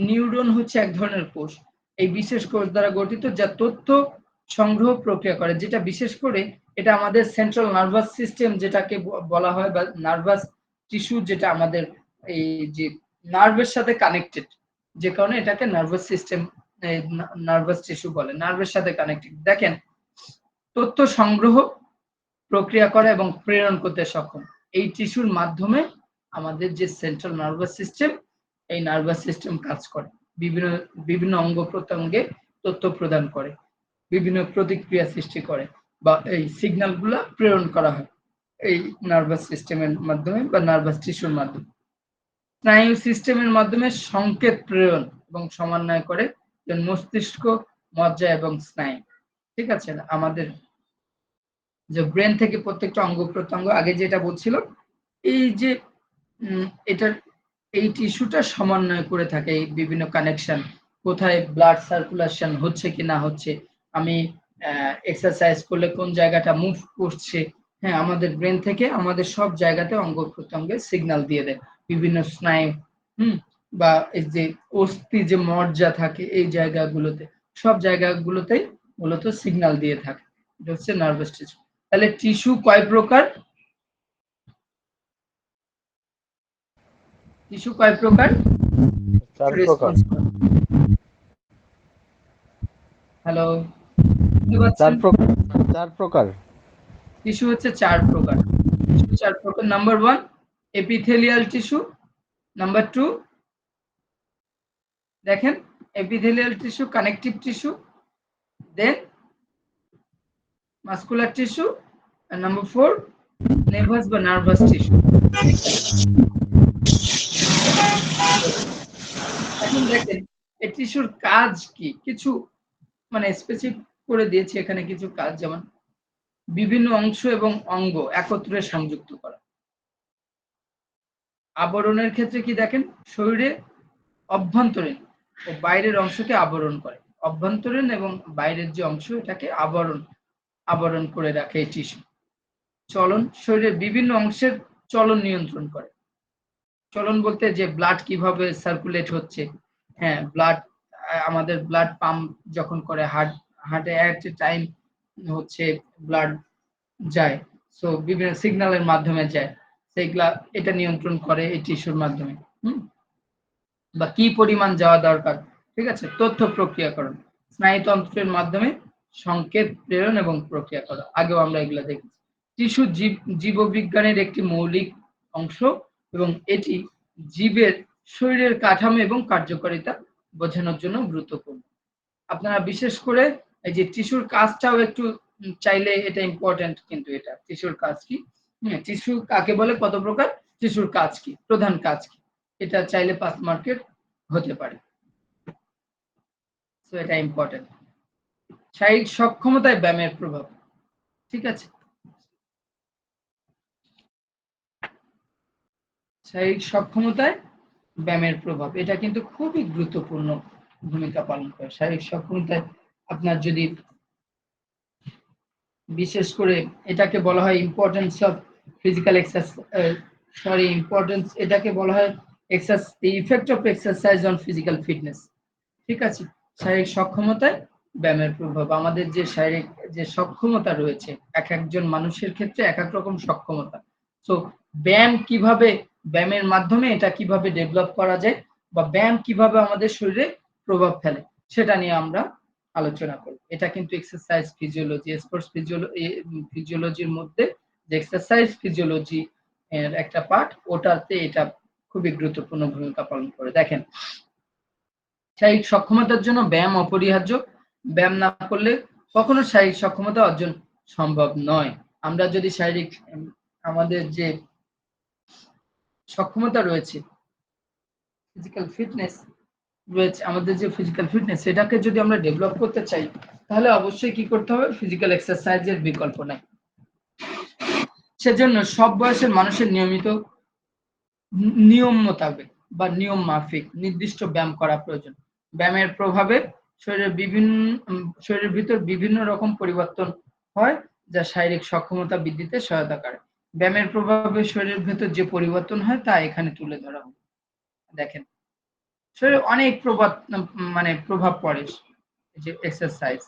নিউরন হচ্ছে এক ধরনের কোষ, এই বিশেষ কোষ দ্বারা গঠিত যা তথ্য সংগ্রহ প্রক্রিয়া করে, যেটা বিশেষ করে এটা আমাদের সেন্ট্রাল নার্ভাস সিস্টেম যেটাকে বলা হয়, বা নার্ভাস টিস্যু যেটা আমাদের এই যে নার্ভের সাথে কানেক্টেড, যে কারণে এটাকে নার্ভাস সিস্টেম নার্ভাস টিস্যু বলে, নার্ভের সাথে কানেক্টেড। দেখেন, তথ্য সংগ্রহ প্রক্রিয়া করে এবং প্রেরণ করতে সক্ষম। এই টিস্যুর মাধ্যমে আমাদের যে সেন্ট্রাল নার্ভাস সিস্টেম, এই নার্ভাস সিস্টেম কাজ করে, বিভিন্ন বিভিন্ন অঙ্গ প্রত্যঙ্গে তথ্য প্রদান করে, বিভিন্ন প্রতিক্রিয়া সৃষ্টি করে, বা এই সিগন্যাল গুলা প্রেরণ করা হয় এই নার্ভাস সিস্টেমের মাধ্যমে বা নার্ভাস টিস্যুর মাধ্যমে। স্নায়ু সিস্টেমের মাধ্যমে সংকেত প্রেরণ এবং সমন্বয় করে, যেমন মস্তিষ্ক, মজ্জা এবং স্নায়ু। ঠিক আছে, আমাদের যে ব্রেন থেকে প্রত্যেকটা অঙ্গ প্রত্যঙ্গ, আগে যেটা বলছিলাম, এই যে এটার এই টিস্যুটা সমন্বয় করে থাকে এই বিভিন্ন কানেকশন, কোথায় ব্লাড সার্কুলেশন হচ্ছে কি না হচ্ছে, আমি এক্সারসাইজ করলে কোন জায়গাটা মুভ করছে, হ্যাঁ, আমাদের ব্রেন থেকে আমাদের সব জায়গাতে অঙ্গ প্রত্যঙ্গে সিগন্যাল দিয়ে দেয়, বিভিন্ন স্নায়ু, বা এই যে অস্থি যে মজ্জা থাকে এই জায়গাগুলোতে, সব জায়গাগুলোতেই মূলত সিগন্যাল দিয়ে থাকে। এটা হচ্ছে নার্ভাস টিস্যু। তাহলে টিস্যু কয় প্রকার? টিস্যু কয় প্রকার? 4 প্রকার। হ্যালো, 4 প্রকার। টিস্যু হচ্ছে 4 প্রকার। টিস্যু 4 প্রকার। নাম্বার 1 এপিথেলিয়াল টিস্যু, নাম্বার 2 দেখেন এপিথেলিয়াল টিস্যু, কানেকটিভ টিস্যু, দেন মাসকুলার টিস্যু, আর নাম্বার 4 নের্ভাস বা নার্ভাস টিস্যু। এখন দেখেন এই টিস্যুর কাজ কি, কিছু মানে স্পেসিফিক করে দিয়েছি এখানে কিছু কাজ, যেমন বিভিন্ন অংশ এবং অঙ্গ একত্রে সংযুক্ত করা। আবরণের ক্ষেত্রে কি দেখেন, শরীরে অভ্যন্তরীণ ও বাইরের অংশকে আবরণ করে, অভ্যন্তরীণ এবং বাইরের যে অংশ এটাকে আবরণ করে রাখে এই টিস্যু। চলন, শরীরের বিভিন্ন অংশের চলন নিয়ন্ত্রণ করে। চলন বলতে যে ব্লাড কিভাবে সার্কুলেট হচ্ছে, হ্যাঁ, ব্লাড আমাদের ব্লাড পাম্প যখন করে হার্টে এট এ টাইম হচ্ছে ব্লাড যায়, সো বিভিন্ন সিগন্যালের মাধ্যমে যায়, সেগুলা এটা নিয়ন্ত্রণ করে এই টিস্যুর মাধ্যমে। বা কি পরিমাণ যাওয়া দরকার, ঠিক আছে, তথ্য প্রক্রিয়াকরণ, স্নায়ুতন্ত্রের মাধ্যমে সংকেত প্রেরণ এবং প্রক্রিয়া করা, আগেও আমরা এগুলো দেখেছি। টিস্যু জীববিজ্ঞানের একটি মৌলিক অংশ এবং এটি জীবের শরীরের কাঠামো এবং কার্যকারিতা বোঝানোর জন্য গুরুত্বপূর্ণ। আপনারা বিশেষ করে এই যে টিস্যুর কাজটাও একটু চাইলে, এটা ইম্পর্টেন্ট, কিন্তু এটা টিস্যুর কাজ কি, টিস্যু কাকে বলে, কত প্রকার, টিস্যুর কাজ কি, প্রধান কাজ কি, এটা চাইলে 5 মার্কের হতে পারে, সো এটা ইম্পর্টেন্ট। শারীরিক সক্ষমতায় ব্যায়ামের প্রভাব, ঠিক আছে, শারীরিক সক্ষমতায় ব্যায়ামের প্রভাব, এটা কিন্তু খুবই গুরুত্বপূর্ণ ভূমিকা পালন করে। শারীরিক সক্ষমতায় আপনার যদি বিশেষ করে এটাকে বলা হয় ইম্পর্টেন্স অফ ফিজিক্যাল এক্সারসাইজ, এটাকে বলা হয় effect of exercise on physical fitness, ঠিক আছে। শারীরিক সক্ষমতায় ব্যায়ামের প্রভাব, আমাদের যে শারীরিক যে সক্ষমতা রয়েছে এক একজন মানুষের ক্ষেত্রে এক এক রকম সক্ষমতা, সো ব্যায়াম কিভাবে, ব্যায়ামের মাধ্যমে এটা কিভাবে ডেভেলপ করা যায়, বা ব্যায়াম কিভাবে আমাদের শরীরে প্রভাব ফেলে সেটা নিয়ে আমরা আলোচনা করব। এটা কিন্তু এক্সারসাইজ ফিজিওলজি, স্পোর্টস ফিজিওলজির মধ্যে যে এক্সারসাইজ ফিজিওলজি এর একটা পার্ট, ওটাতে এটা খুবই গুরুত্বপূর্ণ ভূমিকা পালন করে। দেখেন, শারীরিক সক্ষমতার জন্য ব্যায়াম অপরিহার্য। ব্যায়াম না করলে কখনো শারীরিক সক্ষমতা অর্জন সম্ভব নয়। আমরা যদি শারীরিক আমাদের যে সক্ষমতা রয়েছে, ফিজিক্যাল ফিটনেস রয়েছে, আমাদের যে ফিজিক্যাল ফিটনেস সেটাকে যদি আমরা ডেভেলপ করতে চাই, তাহলে অবশ্যই কি করতে হবে? ফিজিক্যাল এক্সারসাইজের বিকল্প নাই। সেজন্য সব বয়সের মানুষের নিয়ম মোতাবেক বা নিয়ম মাফিক নির্দিষ্ট ব্যায়াম করা প্রয়োজন। ব্যায়ামের প্রভাবে শরীরের ভিতর বিভিন্ন রকম পরিবর্তন হয়, যা শারীরিক সক্ষমতা বৃদ্ধিতে সহায়তা করে। ব্যায়ামের প্রভাবে শরীরের ভেতর যে পরিবর্তন হয় তা এখানে তুলে ধরা হবে। দেখেন, শরীরে অনেক প্রভাব পড়ে যে এক্সারসাইজ।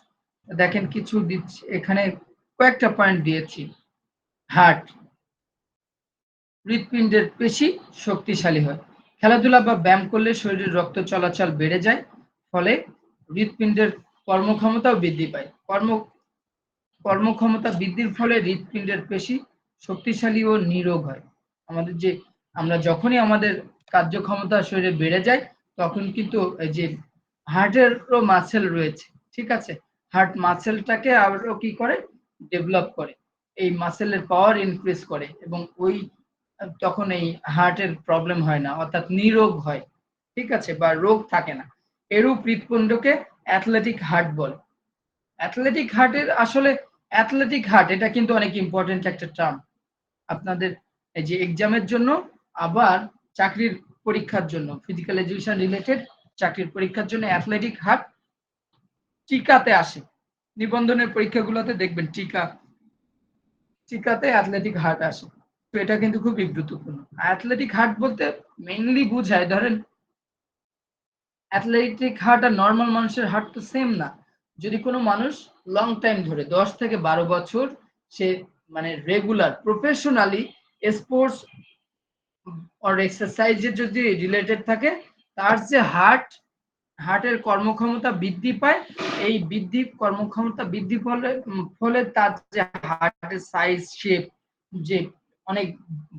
দেখেন, কিছু দিচ্ছি এখানে, কয়েকটা পয়েন্ট দিয়েছি। হার্ট, হৃৎপিণ্ডের পেশি শক্তিশালী হয়। খেলাধুলা বা ব্যায়াম করলে শরীরের রক্ত চলাচল বেড়ে যায়, ফলে হৃৎপিণ্ডের কর্মক্ষমতাও বৃদ্ধি পায়। কর্মক্ষমতা বৃদ্ধির ফলে হৃৎপিণ্ডের পেশি শক্তিশালী ও নিরোগ হয়। আমরা যখনই আমাদের কার্যক্ষমতা শরীরে বেড়ে যায়, তখন কিন্তু এই যে হার্টেরও মাসেল রয়েছে, ঠিক আছে, হার্ট মাসেলটাকে আরো কি করে? ডেভেলপ করে, এই মাসেলের পাওয়ার ইনক্রিজ করে, এবং তখন এই হার্টের প্রবলেম হয় না, অর্থাৎ নিরোগ হয়, ঠিক আছে, বা রোগ থাকে না। এরূপ হৃৎপিণ্ডকে অ্যাথলেটিক হার্ট বলে। অ্যাথলেটিক হার্টের আসলে অ্যাথলেটিক হার্ট এটা কিন্তু অনেক ইম্পর্টেন্ট একটা টার্ম আপনাদের এই যে এক্সামের জন্য, আবার চাকরির পরীক্ষার জন্য, ফিজিক্যাল এডুকেশন রিলেটেড চাকরির পরীক্ষার জন্য অ্যাথলেটিক হার্ট টিকাতে আসে। নিবন্ধনের পরীক্ষাগুলোতে দেখবেন টিকাতে অ্যাথলেটিক হার্ট আসে। তো এটা কিন্তু খুবই গুরুত্বপূর্ণ। অ্যাথলেটিক হার্ট বলতে মেইনলি বোঝায়, ধরেন অ্যাথলেটিক হার্ট আর নর্মাল মানুষের হার্ট তো সেম না। যদি কোনো মানুষ লং টাইম ধরে 10 থেকে 12 বছর সে রেগুলার প্রফেশনালি স্পোর্টস আর এক্সারসাইজের যদি রিলেটেড থাকে, তার যে হার্টের কর্মক্ষমতা বৃদ্ধি পায়। এই কর্মক্ষমতা বৃদ্ধি ফলে তার যে হার্টের সাইজ শেপ যে অনেক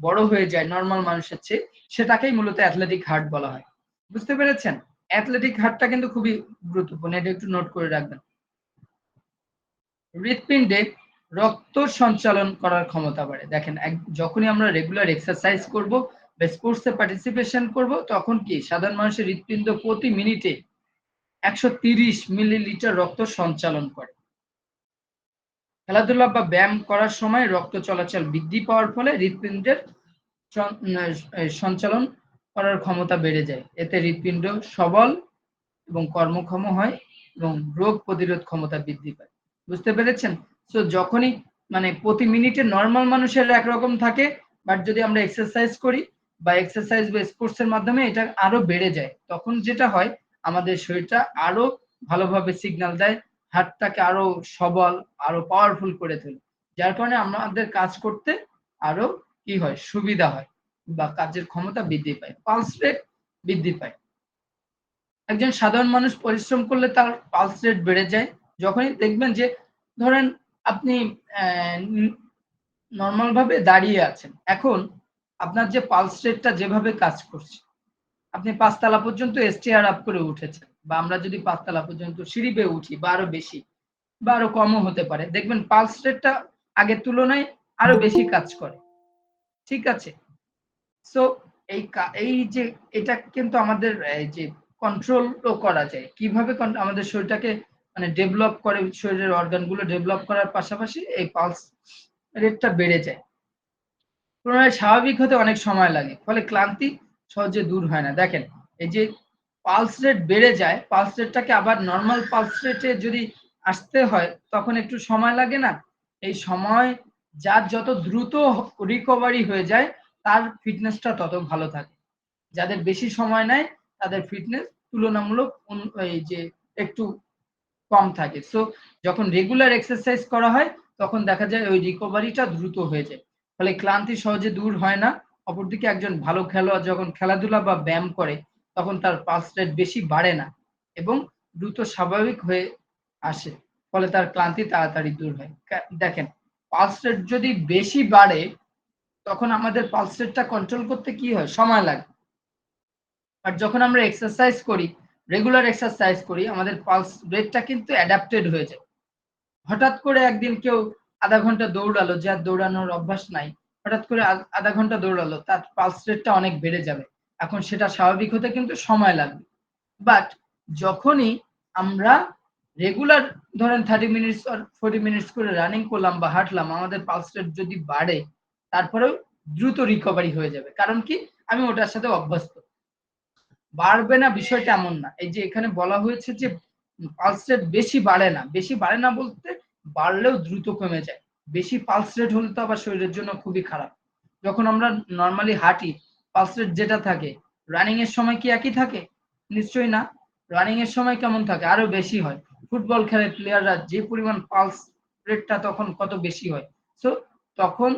বড় হয়ে যায় নর্মাল মানুষের চেয়ে, সেটাকেই মূলত অ্যাথলেটিক হার্ট বলা হয়। বুঝতে পেরেছেন? অ্যাথলেটিক হার্টটা কিন্তু খুবই গুরুত্বপূর্ণ, এটা একটু নোট করে রাখবেন। হৃৎপিণ্ডে রক্ত সঞ্চালন করার ক্ষমতা বাড়ে। দেখেন, যখনই আমরা রেগুলার এক্সারসাইজ করব বা স্পোর্টসে পার্টিসিপেশন করব, তখন কি সাধারণ মানুষের হৃৎপিণ্ড প্রতি মিনিটে 130 মিলিলিটার রক্ত সঞ্চালন করে। খেলাধুলা বা ব্যায়াম করার সময় রক্ত চলাচল বৃদ্ধি পাওয়ার ফলে হৃৎপিণ্ডের সঞ্চালন করার ক্ষমতা বেড়ে যায়। এতে হৃৎপিণ্ড সবল এবং কর্মক্ষম হয় এবং রোগ প্রতিরোধ ক্ষমতা বৃদ্ধি পায়। বুঝতে পেরেছেন? সো যখনই প্রতি মিনিটে নর্মাল মানুষের একরকম থাকে, বাট যদি আমরা এক্সারসাইজ করি বা এক্সারসাইজ বা স্পোর্টস এর মাধ্যমে এটা আরো বেড়ে যায়, তখন যেটা হয় আমাদের শরীরটা আরো ভালোভাবে সিগন্যাল দেয়, হার্টটাকে আরো সবল, আরো পাওয়ারফুল করে তোলে, যার কারণে আমাদের কাজ করতে আরো কি হয়? সুবিধা হয় বা কাজের ক্ষমতা বৃদ্ধি পায়, পালস রেট বৃদ্ধি পায়। একজন সাধারণ মানুষ পরিশ্রম করলে তার পালস রেট বেড়ে যায়। যখনই দেখবেন যে ধরেন আপনি নর্মাল ভাবে দাঁড়িয়ে আছেন, এখন আপনার যে পালস রেটটা যেভাবে কাজ করছে, আপনি 5 তলা পর্যন্ত স্টেয়ার আপ করে উঠেছেন, বা আমরা যদি 5 তলা পর্যন্ত সিঁড়ি বেয়ে উঠি, বা আরো বেশি বা আরো কমও হতে পারে, দেখবেন পালস রেটটা আগের তুলনায় আরো বেশি কাজ করে, ঠিক আছে। সো এই যে এটা কিন্তু আমাদের এই যে কন্ট্রোলও করা যায় কিভাবে, আমাদের শরীরটাকে ডেভেলপ করে, শরীরের অর্গানগুলো ডেভেলপ করার পাশাপাশি এই পালস রেটটা বেড়ে যায়। পুনরায় স্বাভাবিক হতে অনেক সময় লাগে, ফলে ক্লান্তি সহজে দূর হয় না। দেখেন, এই যে পালস রেট বেড়ে যায়, পালস রেটটাকে আবার নর্মাল পালস রেটে যদি আসতে হয়, তখন একটু সময় লাগে না? এই সময় যার যত দ্রুত রিকভারি হয়ে যায়, তার ফিটনেসটা তত ভালো থাকে। যাদের বেশি সময় নেয়, তাদের ফিটনেস তুলনামূলক এই যে একটু কম থাকে। সো যখন রেগুলার এক্সারসাইজ করা হয়, তখন দেখা যায় ওই রিকভারিটা দ্রুত হয়ে যায়, ফলে ক্লান্তি সহজে দূর হয় না। অপরদিকে একজন ভালো খেলোয়াড় যখন খেলাধুলা বা ব্যায়াম করে, তখন তার পালস রেট বেশি বাড়ে না, এবং দ্রুত স্বাভাবিক হয়ে আসে, ফলে তার ক্লান্তি তাড়াতাড়ি দূর হয়। দেখেন, পালস রেট যদি বেশি বাড়ে তখন আমাদের পালস রেটটা কন্ট্রোল করতে কি হয়, সময় লাগে। আর যখন আমরা এক্সারসাইজ করি, রেগুলার এক্সারসাইজ করি, আমাদের পালস রেটটা কিন্তু অ্যাডাপ্টেড হয়ে যায়। হঠাৎ করে একদিন কেউ আধা ঘন্টা দৌড়ালো, যার দৌড়ানোর অভ্যাস নাই, হঠাৎ করে আধা ঘন্টা দৌড়ালো, তার পালস রেটটা অনেক বেড়ে যাবে। এখন সেটা স্বাভাবিক হতে কিন্তু সময় লাগবে। বাট যখনই আমরা রেগুলার ধরেন 30 মিনিটস আর 40 মিনিটস করে রানিং করলাম বা হাঁটলাম, আমাদের পালস রেট যদি বাড়ে তারপরেও দ্রুত রিকভারি হয়ে যাবে। কারণ কি, আমি ওটার সাথে অভ্যস্ত। বাড়বে না বিষয়টা এমন না। এই যে এখানে বলা হয়েছে যে পালস রেট বেশি বাড়ে না। বেশি বাড়ে না বলতে বাড়লেও দ্রুত কমে যায়। বেশি পালস রেট হলে তো আবার শরীরের জন্য খুবই খারাপ। যখন আমরা নরমালি হাঁটি, পালস রেট যেটা থাকে, রানিং এর সময় কি একই থাকে? নিশ্চয়ই না। রানিং এর সময় কেমন থাকে? আরো বেশি হয়। ফুটবল খেলে প্লেয়াররা যে পরিমাণ পালস রেটটা তখন কত বেশি হয়। সো তখন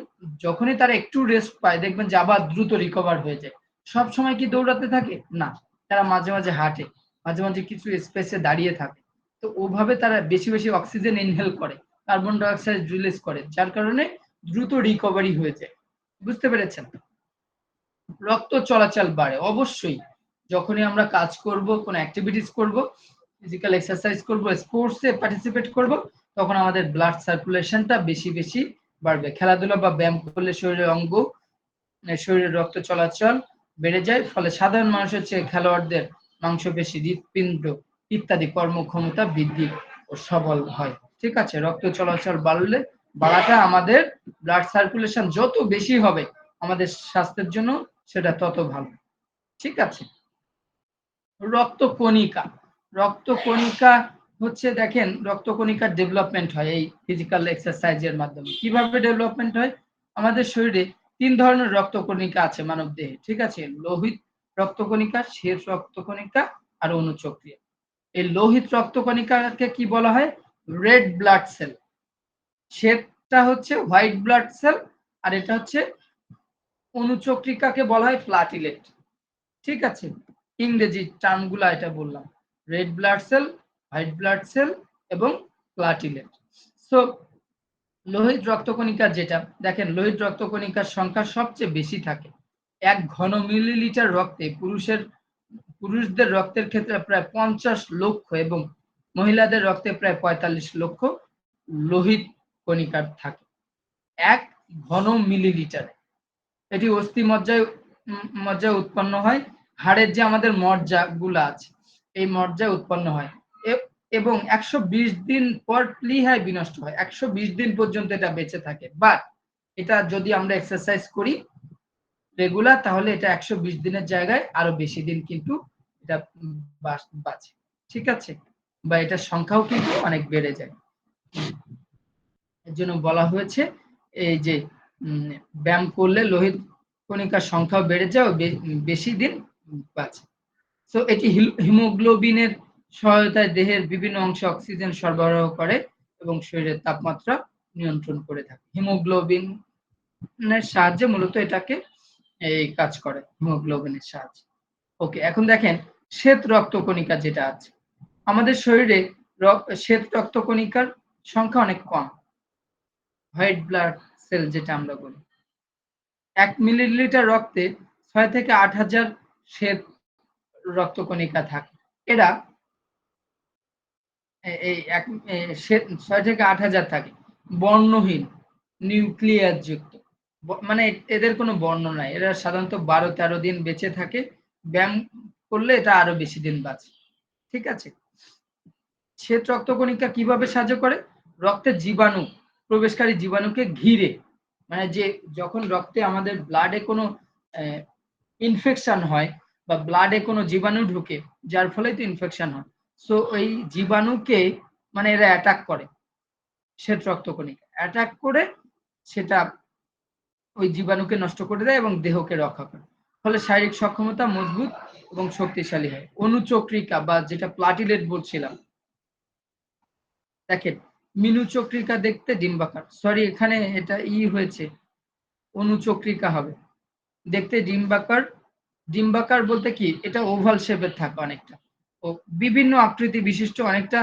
যখনই তারা একটু রেস্ট পায়, দেখবেন যে আবার দ্রুত রিকভার হয়ে যায়। সব সময় কি দৌড়াতে থাকে? না। তারা মাঝে মাঝে হাঁটে, মাঝে মাঝে কিছু স্পেসে দাঁড়িয়ে থাকে। তো ওভাবে তারা বেশি বেশি অক্সিজেন ইনহেল করে, কার্বন ডাই অক্সাইড রিলিজ করে, যার কারণে দ্রুত রিকভারি হয়ে যায়। বুঝতে পেরেছেন? রক্ত চলাচল বাড়ে অবশ্যই। যখনই আমরা কাজ করব, কোনো অ্যাক্টিভিটিস করব, ফিজিক্যাল এক্সারসাইজ করব, স্পোর্টসে পার্টিসিপেট করব, তখন আমাদের ব্লাড সার্কুলেশনটা বেশি বেশি বাড়বে। খেলাধুলা বা ব্যায়াম করলে শরীরের অঙ্গ, শরীরের রক্ত চলাচল বেড়ে যায়, ফলে সাধারণ মানুষের চেয়ে খেলোয়াড়দের মাংসপেশি, হৃৎপিণ্ড ইত্যাদি কর্মক্ষমতা বৃদ্ধি ও সবল হয়। ঠিক আছে, রক্ত চলাচল বাড়াটা আমাদের ব্লাড সার্কুলেশন যত বেশি হবে আমাদের স্বাস্থ্যের জন্য সেটা তত ভালো। ঠিক আছে, রক্তকণিকা। রক্তকণিকা হচ্ছে, দেখেন, রক্তকণিকার ডেভেলপমেন্ট হয় এই ফিজিক্যাল এক্সারসাইজের মাধ্যমে। কিভাবে ডেভেলপমেন্ট হয়? আমাদের শরীরে 3 ধরনের রক্তকণিকা আছে মানব দেহে। ঠিক আছে, লোহিত রক্তকণিকা, শ্বেত রক্তকণিকা আর অনুচক্রিয়া। এই লোহিত রক্তকণিকাকে কি বলা হয়? Red blood cell. শ্বেতটা হচ্ছে হোয়াইট ব্লাড সেল, আর এটা হচ্ছে অনুচক্রিকাকে বলা হয় প্লাটিলেট। ঠিক আছে, ইংরেজি টার্মগুলা এটা বললাম, red blood cell, white blood cell এবং প্লাটিলেট। সো লোহিত রক্তকণিকা যেটা, দেখেন, লোহিত রক্তকণিকার সংখ্যা সবচেয়ে বেশি থাকে। 1 ঘন মিলিলিটার রক্তে পুরুষদের রক্তের ক্ষেত্রে প্রায় 50 লক্ষ এবং মহিলাদের রক্তে প্রায় 45 লক্ষ লোহিত কণিকা থাকে 1 ঘন মিলিলিটারে। এটি অস্থি মজ্জায় উৎপন্ন হয়। হাড়ের যে আমাদের মজ্জা গুলা আছে, এই মজ্জায় উৎপন্ন হয় এবং 120 দিন পর প্লীহায় বিনষ্ট হয়। 120 দিন পর্যন্ত এটা বেঁচে থাকে। বাট এটা যদি আমরা এক্সারসাইজ করি রেগুলার, তাহলে এটা 120 দিনের জায়গায় আরো বেশি দিন কিন্তু এটা বাঁচে। ঠিক আছে, বা এটার সংখ্যাও কিন্তু অনেক বেড়ে যায়। এর জন্য বলা হয়েছে এই যে ব্যায়াম করলে লোহিত কণিকার সংখ্যাও বেড়ে যায় ও বেশি দিন বাঁচে। সো এটি হিমোগ্লোবিনের সহায়তায় দেহের বিভিন্ন অংশে অক্সিজেন সরবরাহ করে এবং শরীরের তাপমাত্রা নিয়ন্ত্রণ করে থাকে। হিমোগ্লোবিনের সাহায্যে মূলত এটাকে এই কাজ করে, হিমোগ্লোবিনের সাহায্যে। ওকে, এখন দেখেন শ্বেত রক্তকণিকা যেটা আছে আমাদের শরীরে, শ্বেত রক্তকণিকার সংখ্যা অনেক কম। হোয়াইট ব্লাড সেল যেটা আমরা বলি, 1 মিলিলিটার রক্তে 6 থেকে 8,000 শ্বেত রক্তকণিকা থাকে। এরা এই 6 থেকে 8,000 থাকে, বর্ণহীন, নিউক্লিয়াস যুক্ত, মানে এদের কোনো বর্ণ নাই। এরা সাধারণত 12-13 দিন বেঁচে থাকে। ব্যায়াম করলে এটা আরো বেশি দিন বাঁচে। ঠিক আছে, শ্বেত রক্তকণিকা কিভাবে সাহায্য করে? রক্তে জীবাণু, প্রবেশকারী জীবাণুকে ঘিরে, মানে যে যখন রক্তে আমাদের ব্লাডে কোনো ইনফেকশন হয় বা ব্লাডে কোনো জীবাণু ঢুকে, যার ফলে তো ইনফেকশন হয়। সো ওই জীবাণুকে মানে এরা অ্যাটাক করে, শ্বেত রক্তকণিকা অ্যাটাক করে সেটা ওই জীবাণুকে নষ্ট করে দেয় এবং দেহকে রক্ষা করে, ফলে শারীরিক সক্ষমতা মজবুত এবং শক্তিশালী হয়। অনুচক্রিকা বা যেটা প্লাটিলেট বলছিলাম, দেখেন মিনুচক্রিকা দেখতে ডিম্বাকার, সরি এখানে এটা হয়েছে, অনুচক্রিকা হবে, দেখতে ডিম্বাকার। ডিম্বাকার বলতে কি, এটা ওভাল শেপের থাকে অনেকটা। ও বিভিন্ন আকৃতি বিশিষ্ট অনেকটা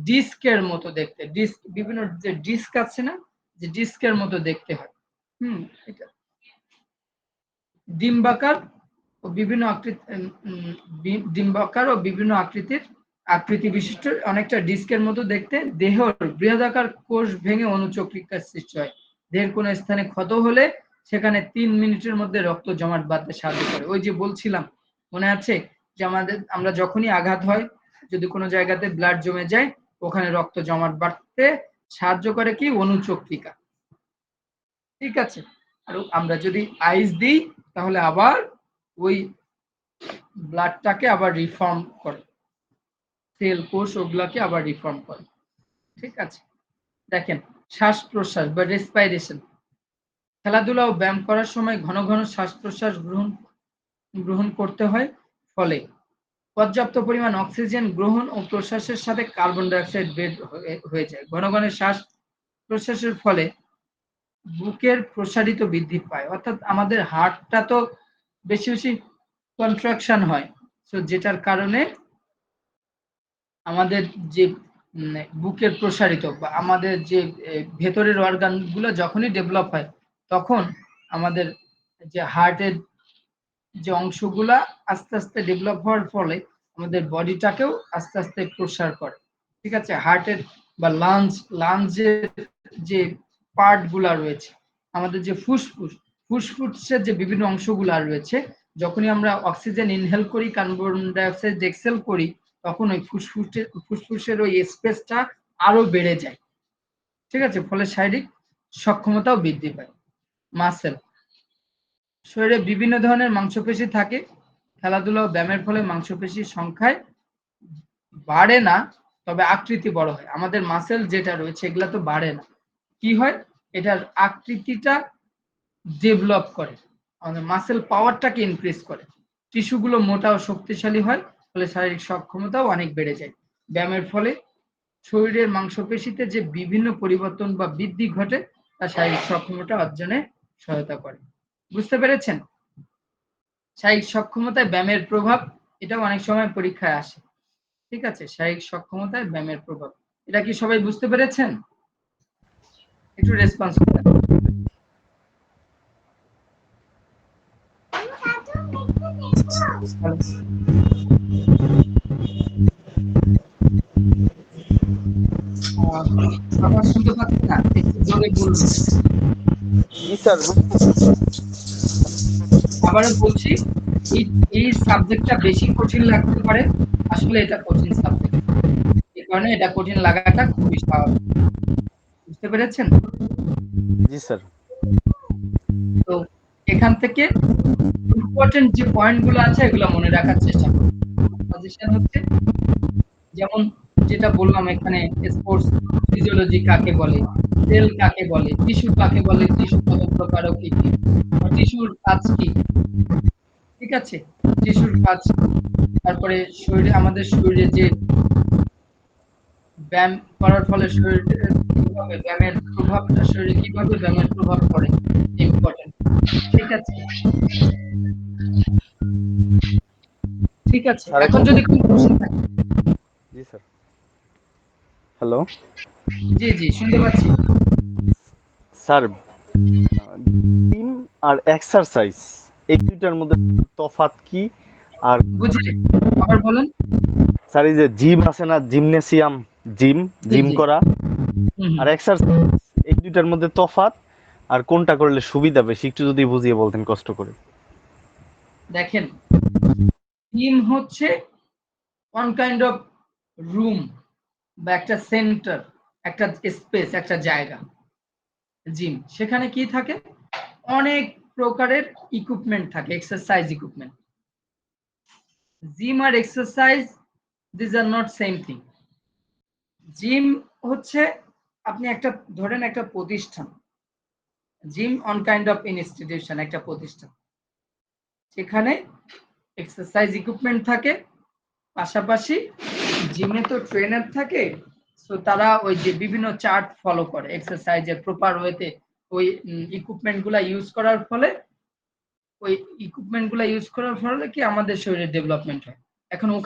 ডিস্কের মতো দেখতে, ডিস্ক বিভিন্ন যে ডিস্ক আছে না, যে ডিস্কের মতো দেখতে হয়। এটা ডিম্বাকার ও বিভিন্ন ডিম্বাকার ও বিভিন্ন আকৃতি বিশিষ্ট অনেকটা ডিস্কের মতো দেখতে, দেহের বৃহদাকার কোষ ভেঙে অনুচক্রিকার সৃষ্টি হয়। দেহের কোনো স্থানে ক্ষত হলে সেখানে 3 মিনিটের মধ্যে রক্ত জমাট বাঁধতে সাহায্য করে। ওই যে বলছিলাম মনে আছে যে আমরা যখনই আঘাত হয়, যদি কোনো জায়গাতে ব্লাড জমে যায়, ওখানে রক্ত জমাট বাঁধতে সাহায্য করে কি অনুচক্রিকা। ঠিক আছে, আর আমরা যদি আইস দিই তাহলে আবার ওই ব্লাডটাকে আবার রিফর্ম করে, সেল কোষ ওগুলাকে আবার রিফর্ম করে। ঠিক আছে, দেখেন শ্বাস প্রশ্বাস বা রেসপাইরেশন, খেলাধুলা ও ব্যায়াম করার সময় ঘন ঘন শ্বাস প্রশ্বাস গ্রহণ করতে হয়, ফলে পর্যাপ্ত পরিমাণ অক্সিজেন গ্রহণ ও প্রশ্বাসের সাথে কার্বন ডাই অক্সাইড বের হয়ে যায়। ঘন ঘন শ্বাস প্রশ্বাসের ফলে বুকের প্রসারিত বৃদ্ধি পায়, অর্থাৎ আমাদের হার্টটা তো বেশি বেশি কন্ট্রাকশন হয়, তো যেটার কারণে আমাদের যে বুকের প্রসারিত বা আমাদের যে ভেতরের অর্গান গুলো যখনই ডেভেলপ হয়, তখন আমাদের যে হার্টের যে অংশগুলা আস্তে আস্তে ডেভেলপ হওয়ার ফলে আমাদের বডিটাকেও আস্তে আস্তে প্রসার করে। ঠিক আছে, হার্টের বা লাঞ্জের যে পার্ট গুলা রয়েছে, আমাদের যে ফুসফুসের যে বিভিন্ন অংশগুলা রয়েছে, যখনই আমরা অক্সিজেন ইনহেল করি, কার্বন ডাই অক্সাইড এক্সহেল করি, তখন ওই ফুসফুসের ওই স্পেসটা আরো বেড়ে যায়। ঠিক আছে, ফলে শারীরিক সক্ষমতাও বৃদ্ধি পায়। মাসেল, শরীরে বিভিন্ন ধরনের মাংসপেশি থাকে। খেলাধুলা ও ব্যায়ামের ফলে মাংসপেশির সংখ্যায় বাড়ে না, তবে আকৃতি বড় হয়। আমাদের মাসেল যেটা রয়েছে এগুলা তো বাড়ে না, কি হয়, এটার আকৃতিটা ডেভেলপ করে, আমাদের মাসেল পাওয়ারটাকে ইনক্রিজ করে, টিস্যুগুলো মোটা ও শক্তিশালী হয়, ফলে শারীরিক সক্ষমতাও অনেক বেড়ে যায়। ব্যায়ামের ফলে শরীরের মাংসপেশিতে যে বিভিন্ন পরিবর্তন বা বৃদ্ধি ঘটে, তা শারীরিক সক্ষমতা অর্জনে সহায়তা করে। বুঝতে পেরেছেন? শারীরিক সক্ষমতায় ব্যায়ামের প্রভাব, এটাও অনেক সময় পরীক্ষায় আসে। ঠিক আছে, শারীরিক সক্ষমতায় ব্যায়ামের প্রভাব, এটা কি সবাই বুঝতে পেরেছেন? একটু রেসপন্স করেন। কথা শুনতে পাচ্ছি না, একটু জোরে বলুন। জি স্যার। আবারও বলছি, এই সাবজেক্টটা বেশি কঠিন লাগতে পারে, আসলে এটা কঠিন সাবজেক্ট, এই কারণে এটা কঠিন লাগাটা খুবই স্বাভাবিক। বুঝতে পেরেছেন? জি স্যার। তো এখান থেকে ইম্পর্টেন্ট যে পয়েন্টগুলো আছে এগুলো মনে রাখার চেষ্টা করুন। সাজেশন হচ্ছে, যেমন যেটা বললাম এখানে, স্পোর্টস ফিজিওলজি কাকে বলে, সেল কাকে বলে, টিস্যু কাকে বলে, টিস্যু কত প্রকার ও কি কি, টিস্যুর কাজ কি। ঠিক আছে, টিস্যুর কাজ, তারপরে আমাদের শরীরে যে ব্যায়াম করার ফলে শরীরে কিভাবে ব্যায়ামের প্রভাবটা, শরীরে কিভাবে ব্যায়ামের প্রভাব পড়ে, ইম্পর্টেন্ট। ঠিক আছে, ঠিক আছে, এখন যদি কোনো প্রশ্ন থাকে। জি স্যার। হ্যালো জি জি, শুনতে পাচ্ছি স্যার। জিম আর এক্সারসাইজ, এই দুইটার মধ্যে তফাৎ কি? আর বুঝলি, আবার বলেন। স্যার এই যে জিম আছে না, জিমনেসিয়াম, জি জিম জি, করা আর এক্সারসাইজ, এই দুইটার মধ্যে তফাৎ আর কোনটা করলে সুবিধা বেশি, একটু যদি বুঝিয়ে বলতেন কষ্ট করে। দেখেন, জিম হচ্ছে ওয়ান কাইন্ড অফ রুম বা একটা সেন্টার, একটা স্পেস, একটা জায়গা। জিম, সেখানে কি থাকে, অনেক প্রকারের ইকুইপমেন্ট থাকে, এক্সারসাইজ ইকুইপমেন্ট। জিম আর exercise, this are not same thing. Gym হচ্ছে, আপনি একটা ধরেন একটা প্রতিষ্ঠান, gym on kind of institution, একটা প্রতিষ্ঠান, সেখানে এক্সারসাইজ ইকুইপমেন্ট থাকে, পাশাপাশি জিমে তো ট্রেনার থাকে, তো তারা ওই যে বিভিন্ন চার্ট ফলো করে এক্সারসাইজের প্রপার ওয়েতে, ওই ইকুইপমেন্টগুলো ইউজ করার ফলে কি আমাদের শরীরের ডেভেলপমেন্ট হয়। এখন